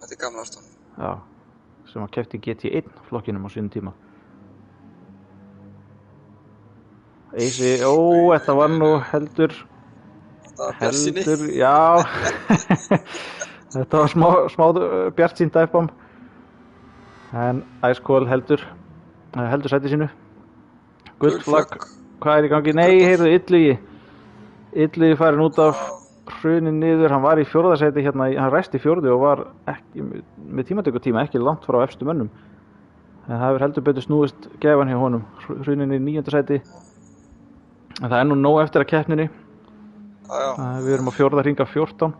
Þetta er gamli Astonin. Já, sem að keypti GT1 flokkinum á sínum tíma. Eysi, þetta var nú heldur. Þetta var bjartsýni. já. Þetta var smá bjartsýn dæfbom. En Ice Cold heldur sæti sínu. Gult flagg, hvað í gangi? Nei, heyrðu, Illugi farin út af hrunin niður, hann var í 4. sæti hérna, hann ræsti 4. og var ekki, með tímatökutíma ekki langt frá efstu mönnum. En það hefur heldur betur snúist gefan hjá honum, hrunin í 9. sæti. En það er nú nóg eftir að keppninni. Við erum á 4. hring af 14.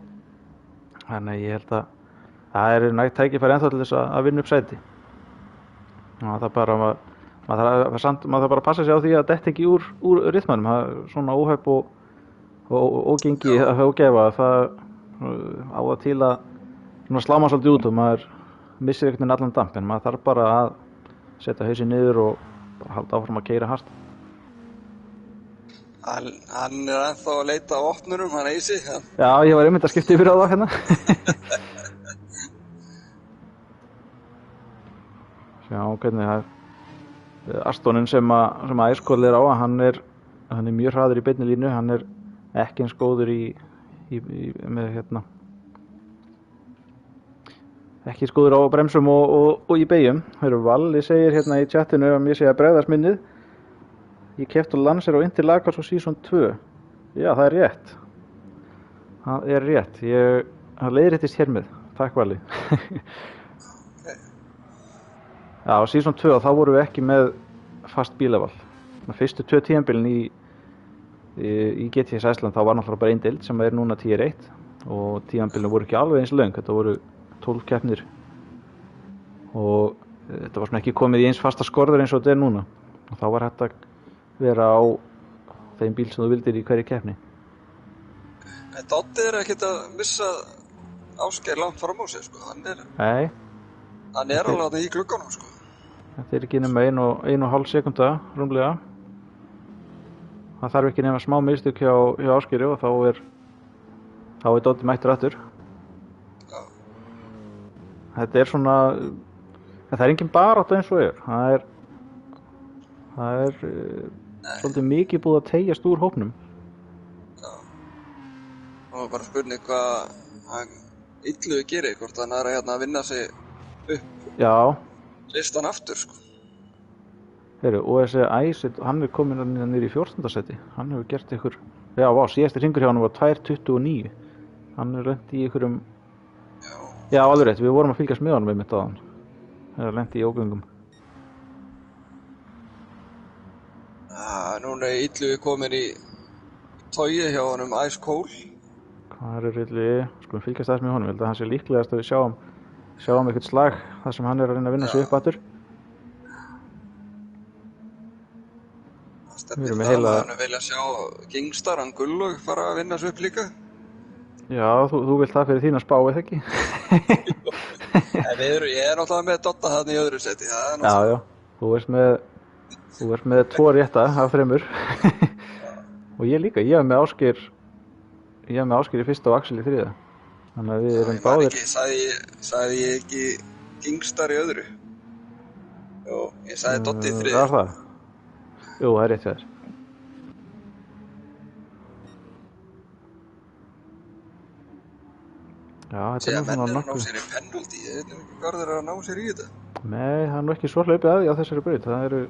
Þannig ég held að það er nægt tækifæri ennþá til þess að vinna upp sæti. Það er bara, maður þarf bara að passa sig á því að detta ekki úr rytmanum. Það er svona óhöpp og ógengi að ógefa, það á það til að svona slá maður svolítið út og maður missir einhvern veginn allan damp, en maður þarf bara að setja hausinn niður og bara halda áfram að keyra hart. Hann er ennþá að leita á opnurum, hann Eisi. Já, ég var einmitt að skipta yfir á það hérna. Sjá, hvernig það er Astonin sem Ice Cold er á, hann er mjög hraður í beinni línu, hann er ekki eins góður með hérna ekki eins góður á bremsum og í beigjum. Valli segir hérna í chatinu að mér sé að bregðast minnið. Ég keypti Lancer á Interlagos og Season 2. Já, það er rétt. Það er rétt. Það leiðréttist hér með. Takk Valli. Já, á Season 2 þá vorum við ekki með fast bílaval. Fyrstu 2 tímabilin í GTS Iceland þá var náttúrulega bara einn deild sem er núna Tier 1 og tímabilin voru ekki alveg eins löng, þetta voru 12 keppnir og þetta var svona ekki komið í eins fasta skorður eins og þetta er núna og þá var hægt að vera á þeim bíl sem þú vildir í hverju keppni. En Doddi er ekkert að missa Ásgeir langt fram á sig, sko. Hann er alveg í glugganum, sko. Þetta er ekki nema 1,5 sekúnda rúmlega. Það þarf ekki nema smá mistök hjá Ásgeiri og þá er Doddi mættur aftur. Þetta er svona, það er engin barátta eins og er. Það er svolítið mikið búið að teygjast úr hópnum. Já. Og bara spurning hvað Illugi gerir, hvort hann er að vinna sig upp. Já. Listan aftur, sko. OSE Ice, hann er komin niður í 14. sæti. Hann hefur gert ykkur, síðasti hringur hjá hann var 2:29. Hann er lent í ykkurum, já, alveg rétt, við vorum að fylgjast með honum einmitt á hann. Það er lent í ógöngum. Núna er Illugi komin í togi hjá honum Ice Cold. Hvað er Illugi? Skulum fylgjast aðeins með honum, ég held að hann sé líklegast að við sjáum eitthvað slag þar sem hann er að reyna að vinna sig upp aftur. Við erum að vilja sjá Kingstar, hann Gullug fara að vinna sig upp líka. Já, þú vilt það fyrir þína spá, eða ekki? Ég er náttúrulega með Dodda þarna í öðru seti. Já, þú ert með 2 rétta af 3. Og ég líka, ég hef með Ásgeir í 1. og Axel í 3. Þannig að við erum báðir. Sagði ég ekki Kingstar í öðru? Jú, ég sagði Doddi í 3. Það er það. Jú, það er rétt hjá þér. Já, þetta er svona nokkuð. Menn er að ná sér í penalty, ég veit ekki hvað þeir eru að ná sér í þetta. Nei, það er nú ekki svo hlaupið að því á þessari braut. Það eru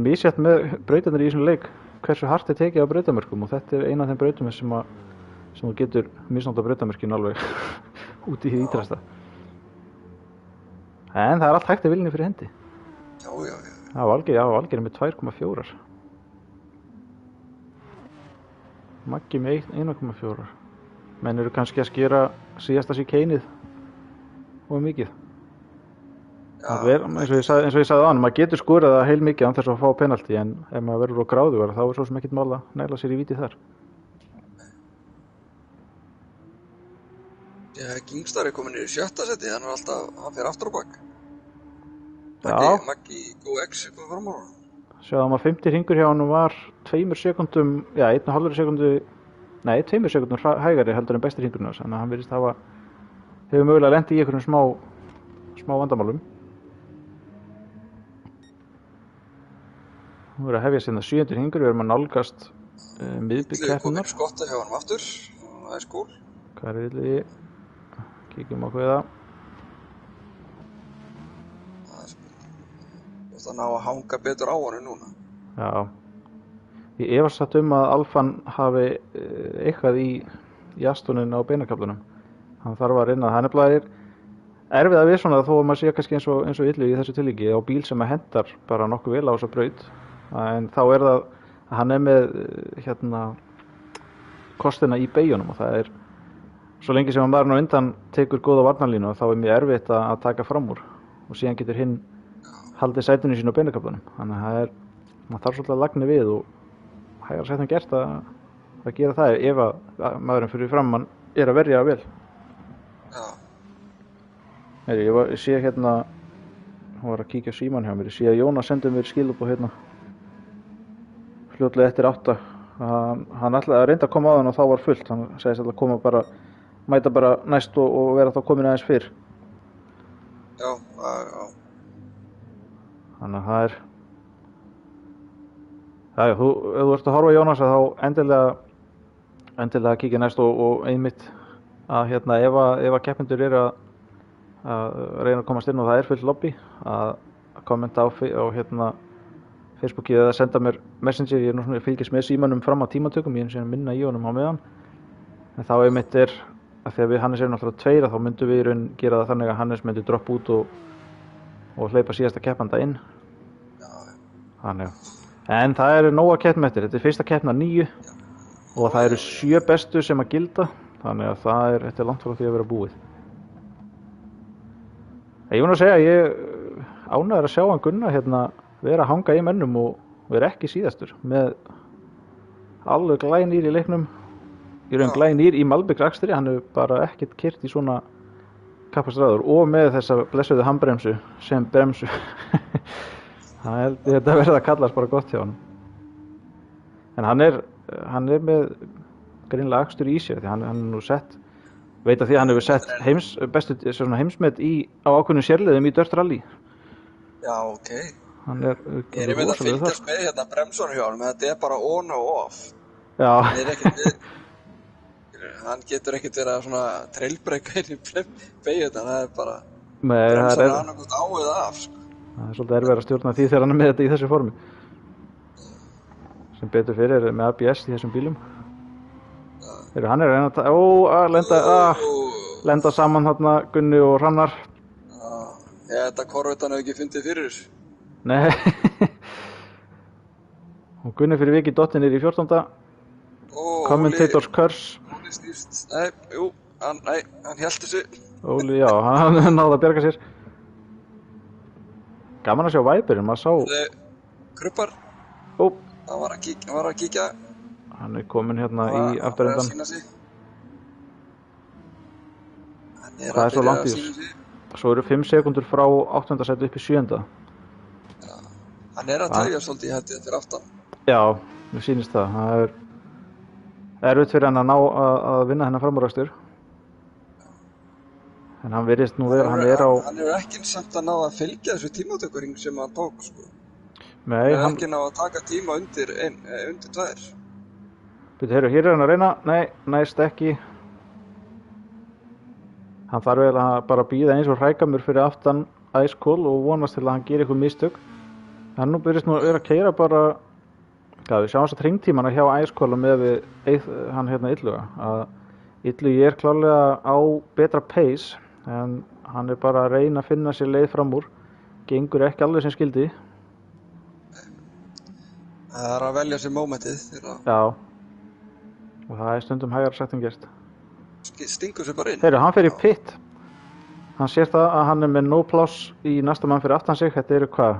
misjætt með brautarnir í þessum leik hversu hart er tekið á brautamörkum og þetta er eina af þeim brautum sem þú getur misnótt á brautamörkinu alveg út í hið ítrasta. En það er allt hægt að vilni fyrir hendi. Já. Valgeir er með 2,4. Maggi með 1,4. Menn eru kannski að skera síðasta chicane-ið og mikið. Eins og ég sagði á hann, maður getur skorað það heil mikið án þess að fá penalty, en ef maður verður á gráðugar þá er svo sem ekkert mál að næla sér í víti þar. Kingstar er komin í 7. seti, hann fer aftur á bak. Maggi GoX eitthvað fram á hann. Sjáðum að 50 hringur hjá hann var 2 sekúndum, 1,5 sekundu, 2 sekúndum hægari heldur en besti hringurinn hans, þannig að hann virðist hefur mögulega lent í einhverjum smá vandamálum. Nú er að hefja sinna 7. hringur, við erum að nálgast miðbik Illugi kominn keppninnar. í skotta hjá honum aftur. Það er skól. Hvað er Illugi? Kíkjum á hvaða. Það er spurning. Þú ert að ná að hanga betur á honum núna. Já. Ég efast satt að Alfan hafi eitthvað í Astonin á beinakaflunum. Hann þarf að reyna. Það er nefnilega erfið að við svona þó að maður sé kannski eins og Illugi í þessu tilviki á bíl sem hendar bara nokkuð vel á þessa braut. En þá er það að hann er með kostina í beigjunum og það er svo lengi sem maður á undan tekur góða varnarlínu og þá er mjög erfitt að taka fram úr og síðan getur hinn haldið sætinu sínu á beinakaflunum. Þannig að maður þarf svolítið að lagna við og hægara sættum gert að gera það ef að maðurinn fyrir framan er að verja vel. Já. Ég sé hérna, hún var að kíkja á síman hjá mér, ég sé að Jónas sendi mér skilabóð hérna fljótlega eftir 8. Hann ætlaði að reynda að koma á hann og þá var fullt. Hann segist alltaf að koma bara, mæta bara næst og vera þá komin aðeins fyrr. Já. Þannig að það er... ef þú ert að horfa á Jónas þá endilega kíkja næst og einmitt að ef að keppendur eru að reyna að komast inn og það er fullt lobby að kommenta á Facebooki eða senda mér messenger. Ég er nú svona að fylgjast með símanum fram á tímatökum, ég er að minna í honum á meðan. En þá einmitt að þegar við Hannes erum náttúrulega 2 þá myndum við í raun gera það þannig að Hannes myndi droppa út og hleypa síðasta keppanda inn. Þannig. En það eru nóg að keppna eftir. Þetta er fyrsta keppna 9 og það eru 7 bestu sem að gilda. Þannig að þetta er langt frá því að vera búið. Ég mun að segja, ég ánægður að sjá hann Gunnar vera að hanga í mönnum og vera ekki síðastur með alveg glænýr í leiknum. Í raun glænýr í malbiksakstri, hann hefur bara ekkert keyrt í svona kappakstræður og með þessa blessuðu handbremsu sem bremsu. Það held ég þetta verði að kallast bara gott hjá hann. En hann er með greinilega akstur í sér því hann er nú sett, veit að því að hann hefur sett bestu heimsmet á ákveðnum sérliðum í Dirt Rally. Já, ok. Hann Ég er með að fylgjast með bremsunum hjá honum, þetta er bara on og off. Já. Hann getur ekkert verið að svona trailbreaka inn í beigjötan, það er bara bremsan er annarkvæmt á eða af. Það er svolítið erfið að stjórna því þegar hann er með þetta í þessu formi. Sem betur fyrir með ABS í þessum bílum. Hann er að reyna að lenda saman þarna Gunni og Hrannar. Þetta Corvettan hefur ekki fundið fyrir þessu. Nei. Og Gunni fyrir vikið dottin í 14. Commentators Curse. Óli snýst. Hann hélt þessu. Óli, já, hann náði að bjarga sér. Gaman að sjá Væpurinn, maður sá... Kruppar. Hann var að kíkja. Hann er komin í afturendan. Það er svo langt í þessu. Svo eru 5 sekúndur frá 8. sæti upp í 7. Já, hann er að tæja svolítið í hætti eftir aftan. Já, mér sýnist það. Það er erfitt fyrir hann að ná að vinna hennar framúrakstur. En hann virðist nú vera, hann er ekki samt að ná að fylgja þessu tímatökuring sem hann tók, sko. Nei, hann er ekki ná að taka tíma undir 2. Hér er hann að reyna. Nei, næst ekki. Hann þarf vel að bara bíða eins og hrækamur fyrir aftan Ice Cold og vonast til að hann geri eitthvað mistök. Hann nú byrjast nú að vera að keyra bara, við sjáum þess að hringtímana hjá Ice Cold og með við hann Illuga. Að Illugi er klárlega á betra pace en hann er bara að reyna að finna sér leið fram úr. Gengur ekki alveg sem skildi. Það er að velja sér mómentið. Já. Og það er stundum hægara sagt en gert. Stingur sér bara inn. Hann fer í pit. Hann sér það að hann er með no pláss í næsta mann fyrir aftan sig. Þetta eru hvað?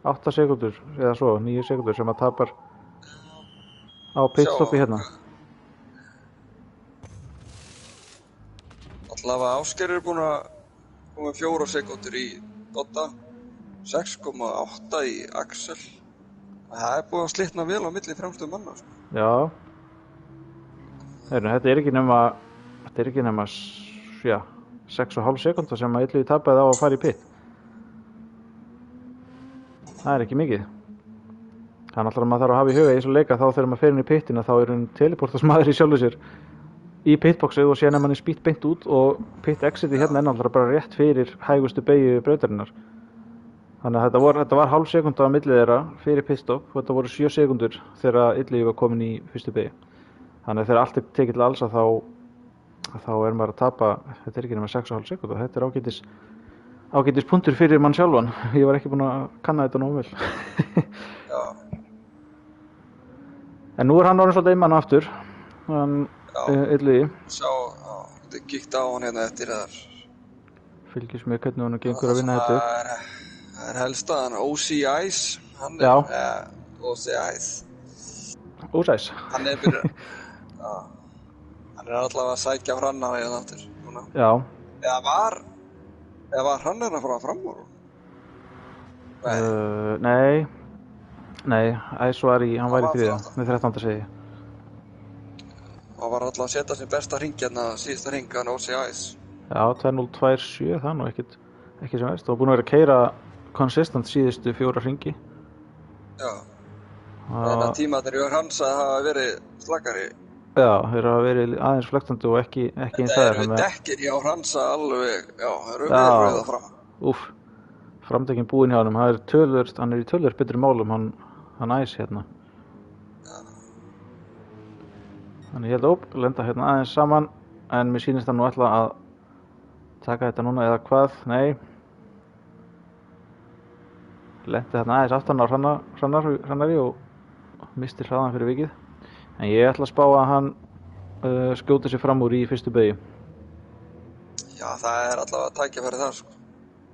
8 sekúndur eða svo, 9 sekúndur sem að tapar á pitstoppi hérna. Allavega Ásgeir er búinn að koma 4 sekúndur í Dodda, 6,8 í Axel. Það er búið að slitna vel á milli fremstu manna. Já. Þetta er ekki nema 6,5 sekúndur sem að Illugi tapaði á að fara í pit. Það er ekki mikið. Það er náttúrulega maður þarf að hafa í huga í þessu leika þá þegar maður fer inn í pittina þá er hann teleportast maður í sjálfu sér í pitboxið og síðan er manni spýtt beint út og pit exitið hérna er náttúrulega bara rétt fyrir hægustu beygju brautarinnar. Þannig að þetta var hálf sekúnda á milli þeirra fyrir pitstop og þetta voru 7 sekúndur þegar Illugi var komin í fyrstu beygju. Þannig að þegar allt er tekið til alls þá er maður að tapa, þetta er ekki nema 6,5 sekúnda. Þetta er ágætis punktur fyrir mann sjálfan. Ég var ekki búinn að kanna þetta nógu vel. Já. En nú er hann orðinn svolítið einmann aftur, hann Illugi. Þetta kíkt á hann hérna eftir þar. Fylgist með hvernig hann gengur að vinna þetta. Það er helst að hann OC Ice, hann OC Ice. OC Ice. Hann er byrjað, hann er allavega að sækja Hrannara hérna aftur. Núna. Já. Eða var Hrannara að fara fram úr? Nei, Ice hann var í 3. með 13. segi. Hann var alltaf að setja sin besta hring hérna, síðasta hring, hann OC Ice. Já, 2.027, það er nú ekki sem veist. Það var búin að vera að keyra konsistent síðustu 4 hringi. Já. En að tímarnir hjá Hansa hafa verið slakari. Já, þeir hafa verið aðeins flektandi og ekki eins það er. Það eru dekkin hjá Hansa alveg, það eru verið að fram. Framdekkin búinn hjá hann er í tölvöld betri málum, hann Ice hérna. Já. Þannig ég held að lenda hérna aðeins saman, en mér sýnist það nú ætla að taka þetta núna eða hvað, nei. Lendi þarna aðeins aftan á Hrannari og misti hraðan fyrir vikið. En ég ætla að spá að hann skjóti sig fram úr í fyrstu beygju. Já, það er allavega tækifæri þar, sko.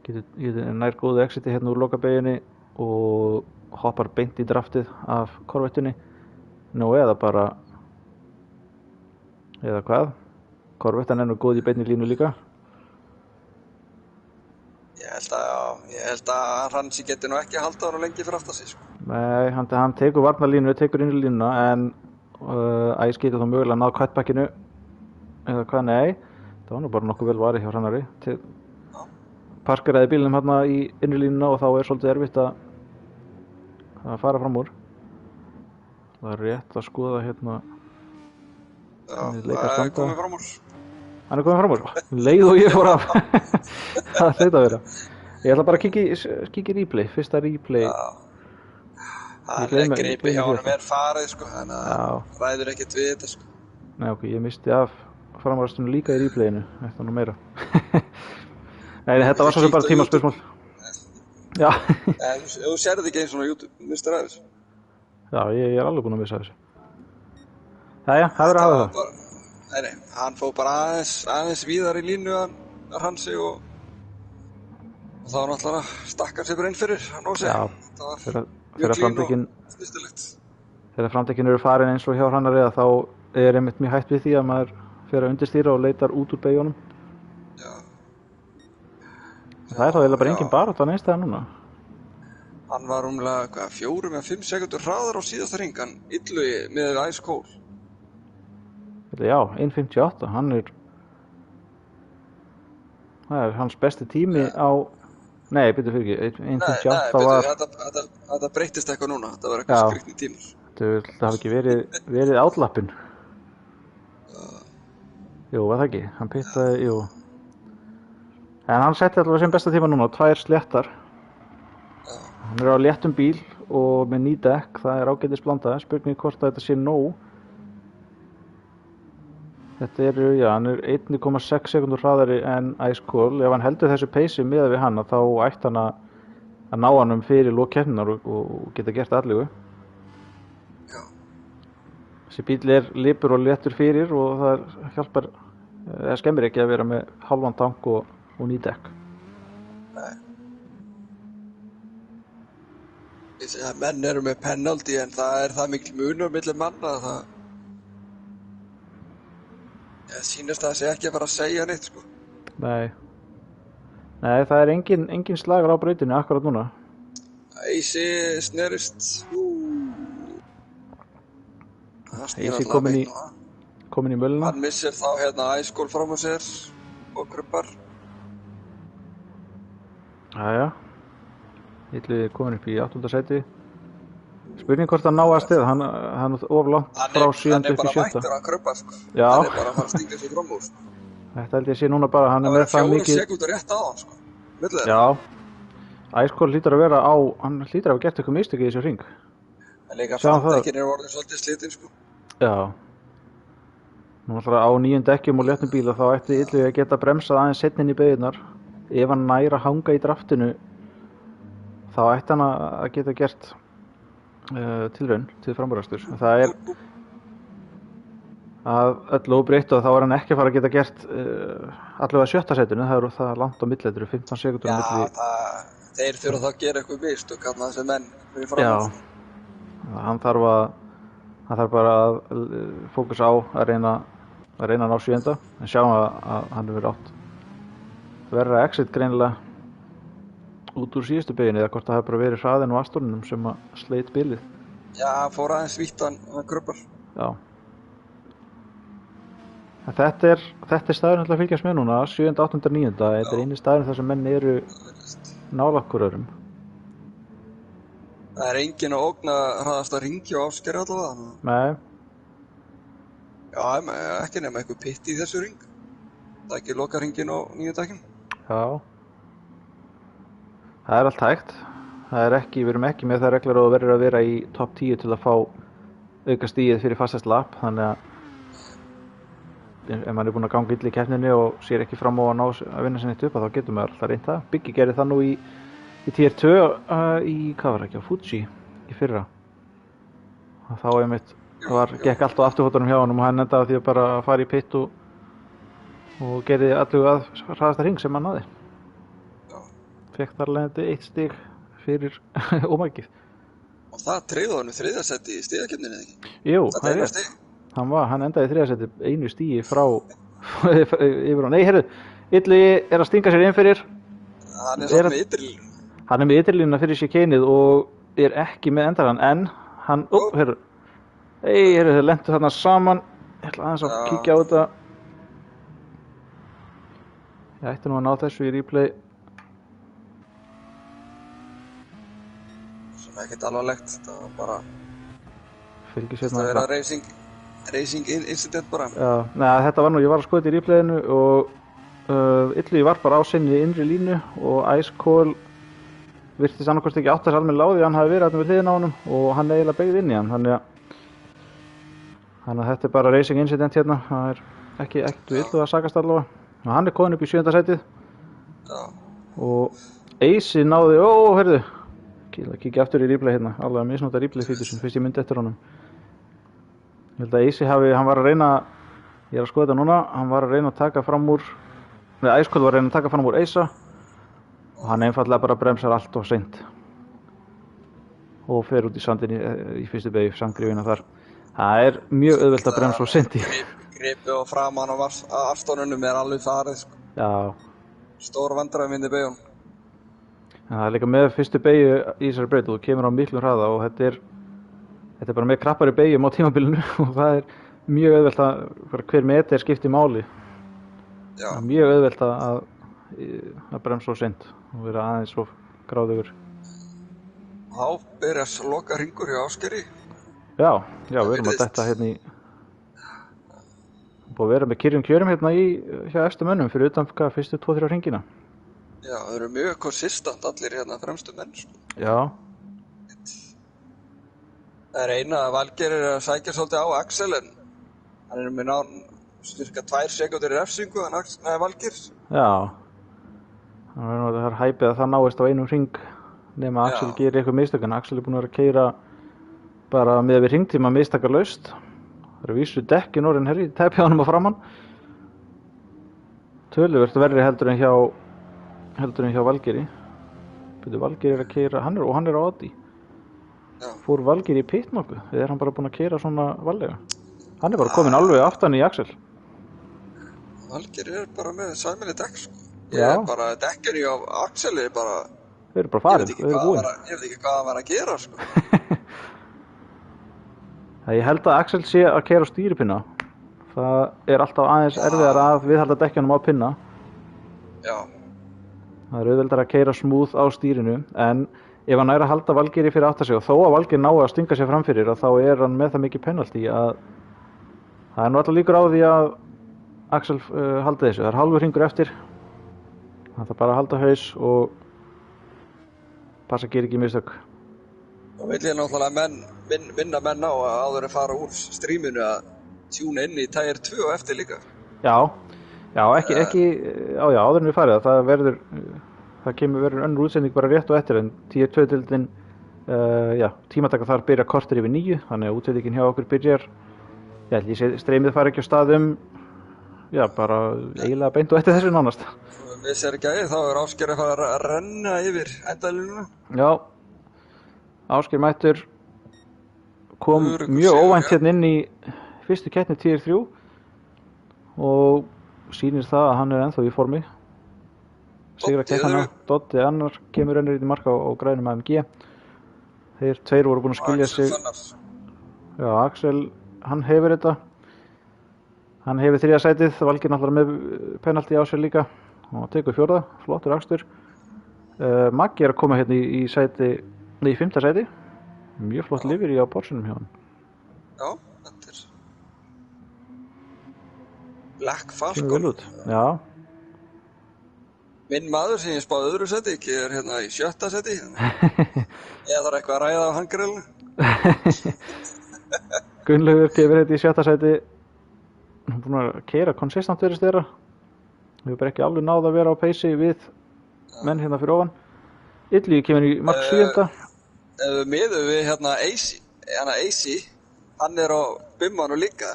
Getur nær góðu exiti hérna úr lokabeyjunni og hoppar beint í draftið af Corvettunni. Nú eða hvað? Corvettan er nú góð í beinni línu líka. Ég held að Hransi geti nú ekki að halda hann lengi fyrir aftan sig, sko. Nei, hann tekur varnarlínu, tekur inn í línuna, en Ice getur þá mögulega náð cutbackinu eða hvað, nei. Það var nú bara nokkuð vel varið hjá Hrannari. Parkeraði bílnum hérna í innri línuna og þá er svolítið erfitt að fara fram úr. Það er rétt að skoða hérna. Já, það er komið fram úr. Hann er komið fram úr. Leið og ég fór af. Það hleyta að vera. Ég ætla bara að kíkja í replay, fyrsta replay. Það er gripið hjá honum farið, sko, þannig að ræður ekkert við þetta, sko. Nei, ok, ég misti af framvarastunum líka í replayinu, þetta nú meira. Nei, þetta var svo sem bara tímaspursmál. Já. Þú sérði ekki eins og á YouTube, mistur af þessu. Já, ég er alveg búinn að missa af þessu. Jæja, það verður að hafa það. Nei, hann fóð bara aðeins víðar í línu að Hransi og þá náttúrulega stakkar sér bara inn fyrir hann og sig. Já, þegar framdekkin eru farin eins og hjá Hrannari þá er einmitt mjög hætt við því að maður fer að undirstýra og leitar út úr beyjunum. Já. Það er þá eiginlega bara engin barátta neins staðar núna. Hann var rúmlega 4 eða 5 sekúndur hraðar á síðasta hring, hann Illugi með Ice Cold. Já, 1.58, það er hans besti tími á, nei, byrju fyrir ekki, 1.58 var... Nei, þetta breytist eitthvað núna, þetta var eitthvað skriktni tímur. Það hafi ekki verið átlappin. Jú, var það ekki, hann pittaði, jú. En hann setti allavega sem besta tíma núna, 2 sléttar. Hann er á léttum bíl og með ný dekk, það er ágætis blanda, spurning hvort að þetta sé nóg. Þetta hann er 1,6 sekundur hraðari en Ice Cold. Ef hann heldur þessu peysi miðað við hann, þá ætti hann að ná hann fyrir lok keppninnar og geta gert allígu. Já. Þessi bíl er lipur og léttur fyrir og það skemmir ekki að vera með hálfan tank og ný dekk. Nei. Ég segi að menn eru með penalty en það er það mikil munur milli manna að það sýnist að það sé ekki að fara að segja neitt, sko. Nei, það er engin slagur á brautinu akkurat núna. Eisi snerist. Eisi komin í möluna. Hann missir þá hérna Ice Cold fram á sér og krubbar. Jæja. Illugi komin upp í 8. sæti. Spurning hvort hann ná að stið, hann er of langt frá 7. Hann er upp í bara 7. mættur að kröpa, sko. Já. Hann er bara að fara að stinga sér fram úr, sko. Þetta held ég sé núna bara, hann er Það með var það 4 mikið. sekúndur rétt á hann, sko. Millir Já. Ice Cold hlýtur að vera á, hann hlýtur að hafa gert eitthvað mistök í þessu hring. En líka Sjáum það. framdekkin er orðin svolítið slitin, sko. Já. Nú alltaf á 9 dekkjum og léttum bíl og þá ætti Illugi að geta bremsað aðeins seinna inn í beygurnar. Ef hann nær að hanga í draftinu, þá ætti hann að geta gert tilraun til framúraksturs. Það er að öllu óbreyttu og þá er hann ekki að fara að geta gert allavega 7. sætinu, það er langt á milli, þetta eru 15 sekúndur á milli. Já, þeir þurfa þá að gera eitthvað mistök, þarna þessi menn fyrir fram. Já, hann þarf bara að fókusa á að reyna að ná 7. en sjáum að hann hefur átt verra exit greinilega út úr síðustu beginni eða hvort það hefur bara verið hraðinn og Astonunum sem að sleit bilið. Já, hann fór aðeins vítt hann kröpar. Já. En þetta er staðurinn til að fylgjast með núna, 7., 8., 9. Þetta er eini staðurinn þar sem menn eru nálægt hvor öðrum. Það er enginn að ógna hraðasta hringi og Ásgeiri allavega. Nei. Já, ekki nema eitthvað pitt í þessu hring. Það er ekki loka hringin á 9. dekkjum. Já. Það er allt hægt. Við erum ekki með það reglur og verður að vera í topp 10 til að fá auka stigið fyrir fastest lap, þannig að ef maður er búinn að ganga illa í keppninni og sér ekki fram á að vinna sinni upp, þá getur maður alltaf reynt það. Biggi gerði það nú í tier 2 í, hvað var ekki, á Fuji í fyrra. Og þá einmitt gekk allt á afturfótunum hjá honum og hann endaði því að bara fara í pit og gerði allu að hraðasta hring sem hann náði. Fekk þar leiðandi 1 stig fyrir ómækið. Og það tryggði honum 3. sæti í stigakeppninni, eða ekki? Jú, það er rétt. Hann endaði í 3. sæti, 1 stigi frá yfir hann. Nei, heyrðu, Illugi er að stinga sér inn fyrir. Hann er samt með ytrirlínu. Hann er með ytrirlínuna fyrir chicaneið og er ekki með endarann, en hann, heyrðu, þeir lentu þarna saman. Ég ætla aðeins að kíkja á þetta. Ég ætti nú að ná þessu í replay. Sem ekkert alvarlegt, það var bara Fylgis þetta vera racing incident bara. Já, neða, þetta var nú, ég var að skoða þetta í replayinu og Illugi var bara á sinni innri línu og Ice Cold virtist annarkost ekki átt þess almennilega á því, hann hafi verið þarna við hliðina á honum og hann eiginlega beygði inn í hann, þannig að þetta er bara racing incident hérna, það er ekki við Illuga að sakast allavega. Og hann er kominn upp í 7. sætið. Já. Og Ace náði, heyrðu, kíkja aftur í replay hérna, alveg að misnota replay featuresin fyrst ég myndi eftir honum. Ég held að Ace hann var að reyna, ég er að skoða þetta núna, hann var að reyna að taka fram úr, Ice Cold var að reyna að taka fram úr Ace og hann einfallega bara bremsar allt of seint og fer út í sandin í fyrstu beygju, sandgrifina þar. Það er mjög auðvelt að bremsa of seint í. Gripi og framan á afstónunum er alveg farið, sko. Já. Stór vandræðum inn í beygjum. En það er líka með fyrstu beygju í þessari braut og þú kemur á miklum hraða og þetta er bara með krappari beygjum á tímabilinu og það er mjög auðvelt að hver metri skiptir máli. Já. Það er mjög auðvelt að bremsa of seint og vera aðeins of gráðugur. Þá byrjast loka hringur hjá Ásgeiri. Já, við erum að detta hérna í búið að vera með kyrrum kjörum hérna hjá efstu mönnum fyrir utan fyrstu 2-3 hringina. Já, það eru mjög konsistant allir hérna fremstu menn, sko. Já. Það er eina að Valgeir er að sækja svolítið á Axel en hann er með styrka 2 sekúndur í refsingu, Valgeir. Já. Það er hæpið að það náist á einum hring nema Axel gerir eitthvað mistök en Axel er búinn að vera að keyra bara með við hringtíma mistakarlaust. Það eru vísu dekkin orðin herri, tæpja honum á framann. Töluvert verri heldur en hjá Valgeiri. Valgeiri er að keyra, hann er á Audi. Fór Valgeiri í pit nokkuð, eða er hann bara búinn að keyra svona varlega? Hann er bara komin alveg aftan í Axel. Valgeiri er bara með sæmileg dekk, sko. Dekkin á Axel er bara... Þeir eru bara farin, þeir eru búin. Ég veit ekki hvað hann var að gera, sko. Ég held að Axel sé að keyra á stýripinna. Það er alltaf aðeins erfiðar að viðhalda dekkjunum á pinna. Já. Það er auðveldar að keyra smooth á stýrinu, en ef hann að halda Valgeiri fyrir átta sig og þó að Valgeir nái að stinga sér framfyrir að þá hann með það mikið penalty að það nú alltaf líkur á því að Axel haldi þessu. Það hálfur hringur eftir. Það þarf bara að halda haus og passa að gera ekki mistök. Og vil ég náttúrulega minna menn á að áður að fara úr stríminu að tjúna inn í Tier 2 og eftir líka. Já, ekki áður en við farið það verður önnur útsending bara rétt og eftir en Tier 2-deildin tímataka þar byrja korter yfir 9 þannig að útsendingin hjá okkur byrjar streymið fari ekki á staðum bara eiginlega beint og eftir þessu nánast. Við sér ekki þá Ásgeir að fara að renna yfir endalínuna. Já, Ásgeir mættur kom mjög óvænt hérna inn í fyrstu keppni Tier 3 og sýnir það að hann ennþá í formi. Sigra keppnina, Doddi annar kemur önnur í marka á grænum AMG. Þeir tveir voru búin að skilja sig. Já, Axel, hann hefur þetta. Hann hefur 3. sætið, Valgeir náttúrulega með penalty á sér líka og tekur 4. Flottur akstur. Maggi að koma hérna í 5. sæti. Mjög flott livery á borsunum hjá hann. Já, þetta er Black Falcon. Já. Minn maður sem ég spáði öðru sæti, ekki hérna í 7. sæti. Eða þarf eitthvað að ræða á hangrilinu. Gunnlaugur kemur hérna í 7. sæti. Hann er búinn að keyra konsistant verið þeirra. Við hefur bara ekki alveg náð að vera á peysi við menn hérna fyrir ofan. Illugi kemur í mark 7. Ef við miðum við hérna AC, hann er á bimmanum líka.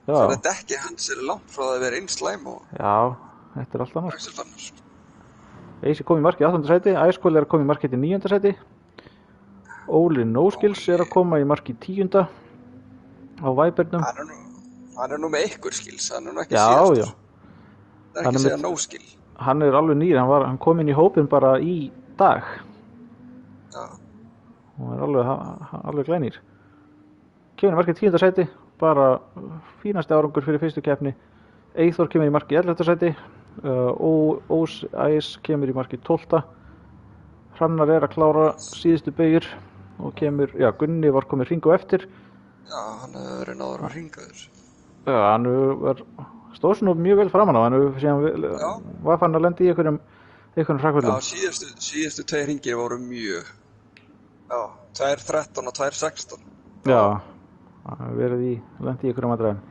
Já. Þetta ekki hans langt frá að vera slæm og... Já, þetta er alltaf Axel Fannar. AC kom í mark í 8. sæti, Æskóli að koma í mark í 9. sæti. Óli Nóskils að koma í mark í 10. á Væbernum. Hann er nú með ykkur skils, hann er nú ekki síðastur. Já. Það er ekki að segja nóskil. Hann er alveg nýr, hann kom inn í hópin bara í dag. Já. Og er alveg glænýr. Kemur í mark í 10. sæti, bara fínasti árangur fyrir fyrstu keppni. Eyþór kemur í mark í 11. sæti. Ós Æs kemur í mark í 12. Hrannar að klára síðustu beygjur og kemur, Gunni var komið hringu eftir. Já, hann hefur verið náður að hringaður. Já, hann stóð svona mjög vel framan á, hann var fann að lenda í einhverjum hrakvöldum. Já, síðustu 2 hringir voru mjög, 2.13 og 2.16. Já, hann lendi í einhverjum aðræðum.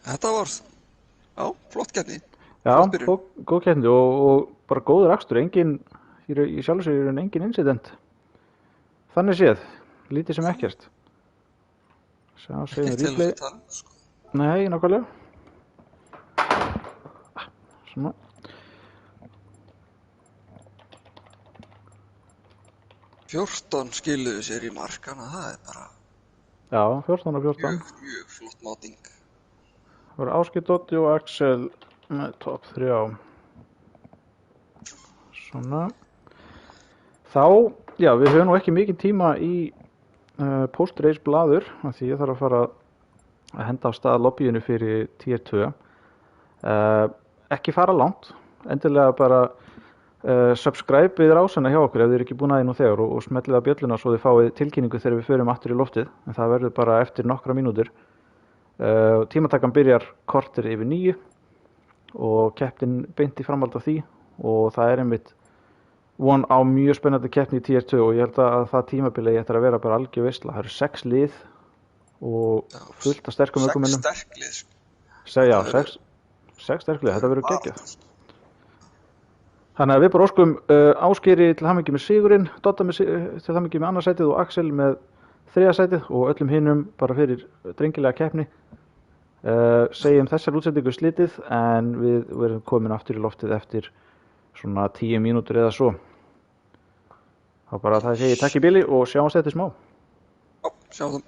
Þetta var, flott keppni. Já, góð keppni og bara góður akstur, í sjálfu sér engin incident. Þannig séð, lítið sem ekkert. Ekki til þess að tala, sko. Nei, nákvæmlega. Svona. Fjórtán skiluðu sér í markana, það er bara... Já, 14 og 14. Mjög flott máting. Það voru Ásgeir, Doddi og Axel með top 3. Svona. Þá, við höfum nú ekki mikið tíma í post-race blaður, því ég þarf að fara að henda á stað lobbyinu fyrir Tier 2. Ekki fara langt, endilega bara subscribe við rásina hjá okkur ef þið eru ekki búin að því nú þegar og smellið á bjölluna svo þið fáið tilkynningu þegar við förum aftur í loftið, en það verður bara eftir nokkra mínútur. Tímatakan byrjar korter yfir 9 og keppnin beint í framhald af því og það er einmitt von á mjög spennandi keppni í Tier 2 og ég held að það tímabili eftir að vera bara algjör veisla. Það eru 6 lið og fullt af sterkum ökumönnum. 6 sterk lið, sko. 6 sterk lið, þetta verður geggjað. Þannig að við bara óskum Ásgeiri til hamingju með sigurinn, Dodda til hamingju með annað sætið og Axel með 3. sætið og öllum hinum bara fyrir drengilega keppni. Segjum þessar útsendingu slitið en við verðum komin aftur í loftið eftir svona 10 mínútur eða svo. Þá bara það segi takk í bili og sjáumst eftir smá. Já, sjáum það.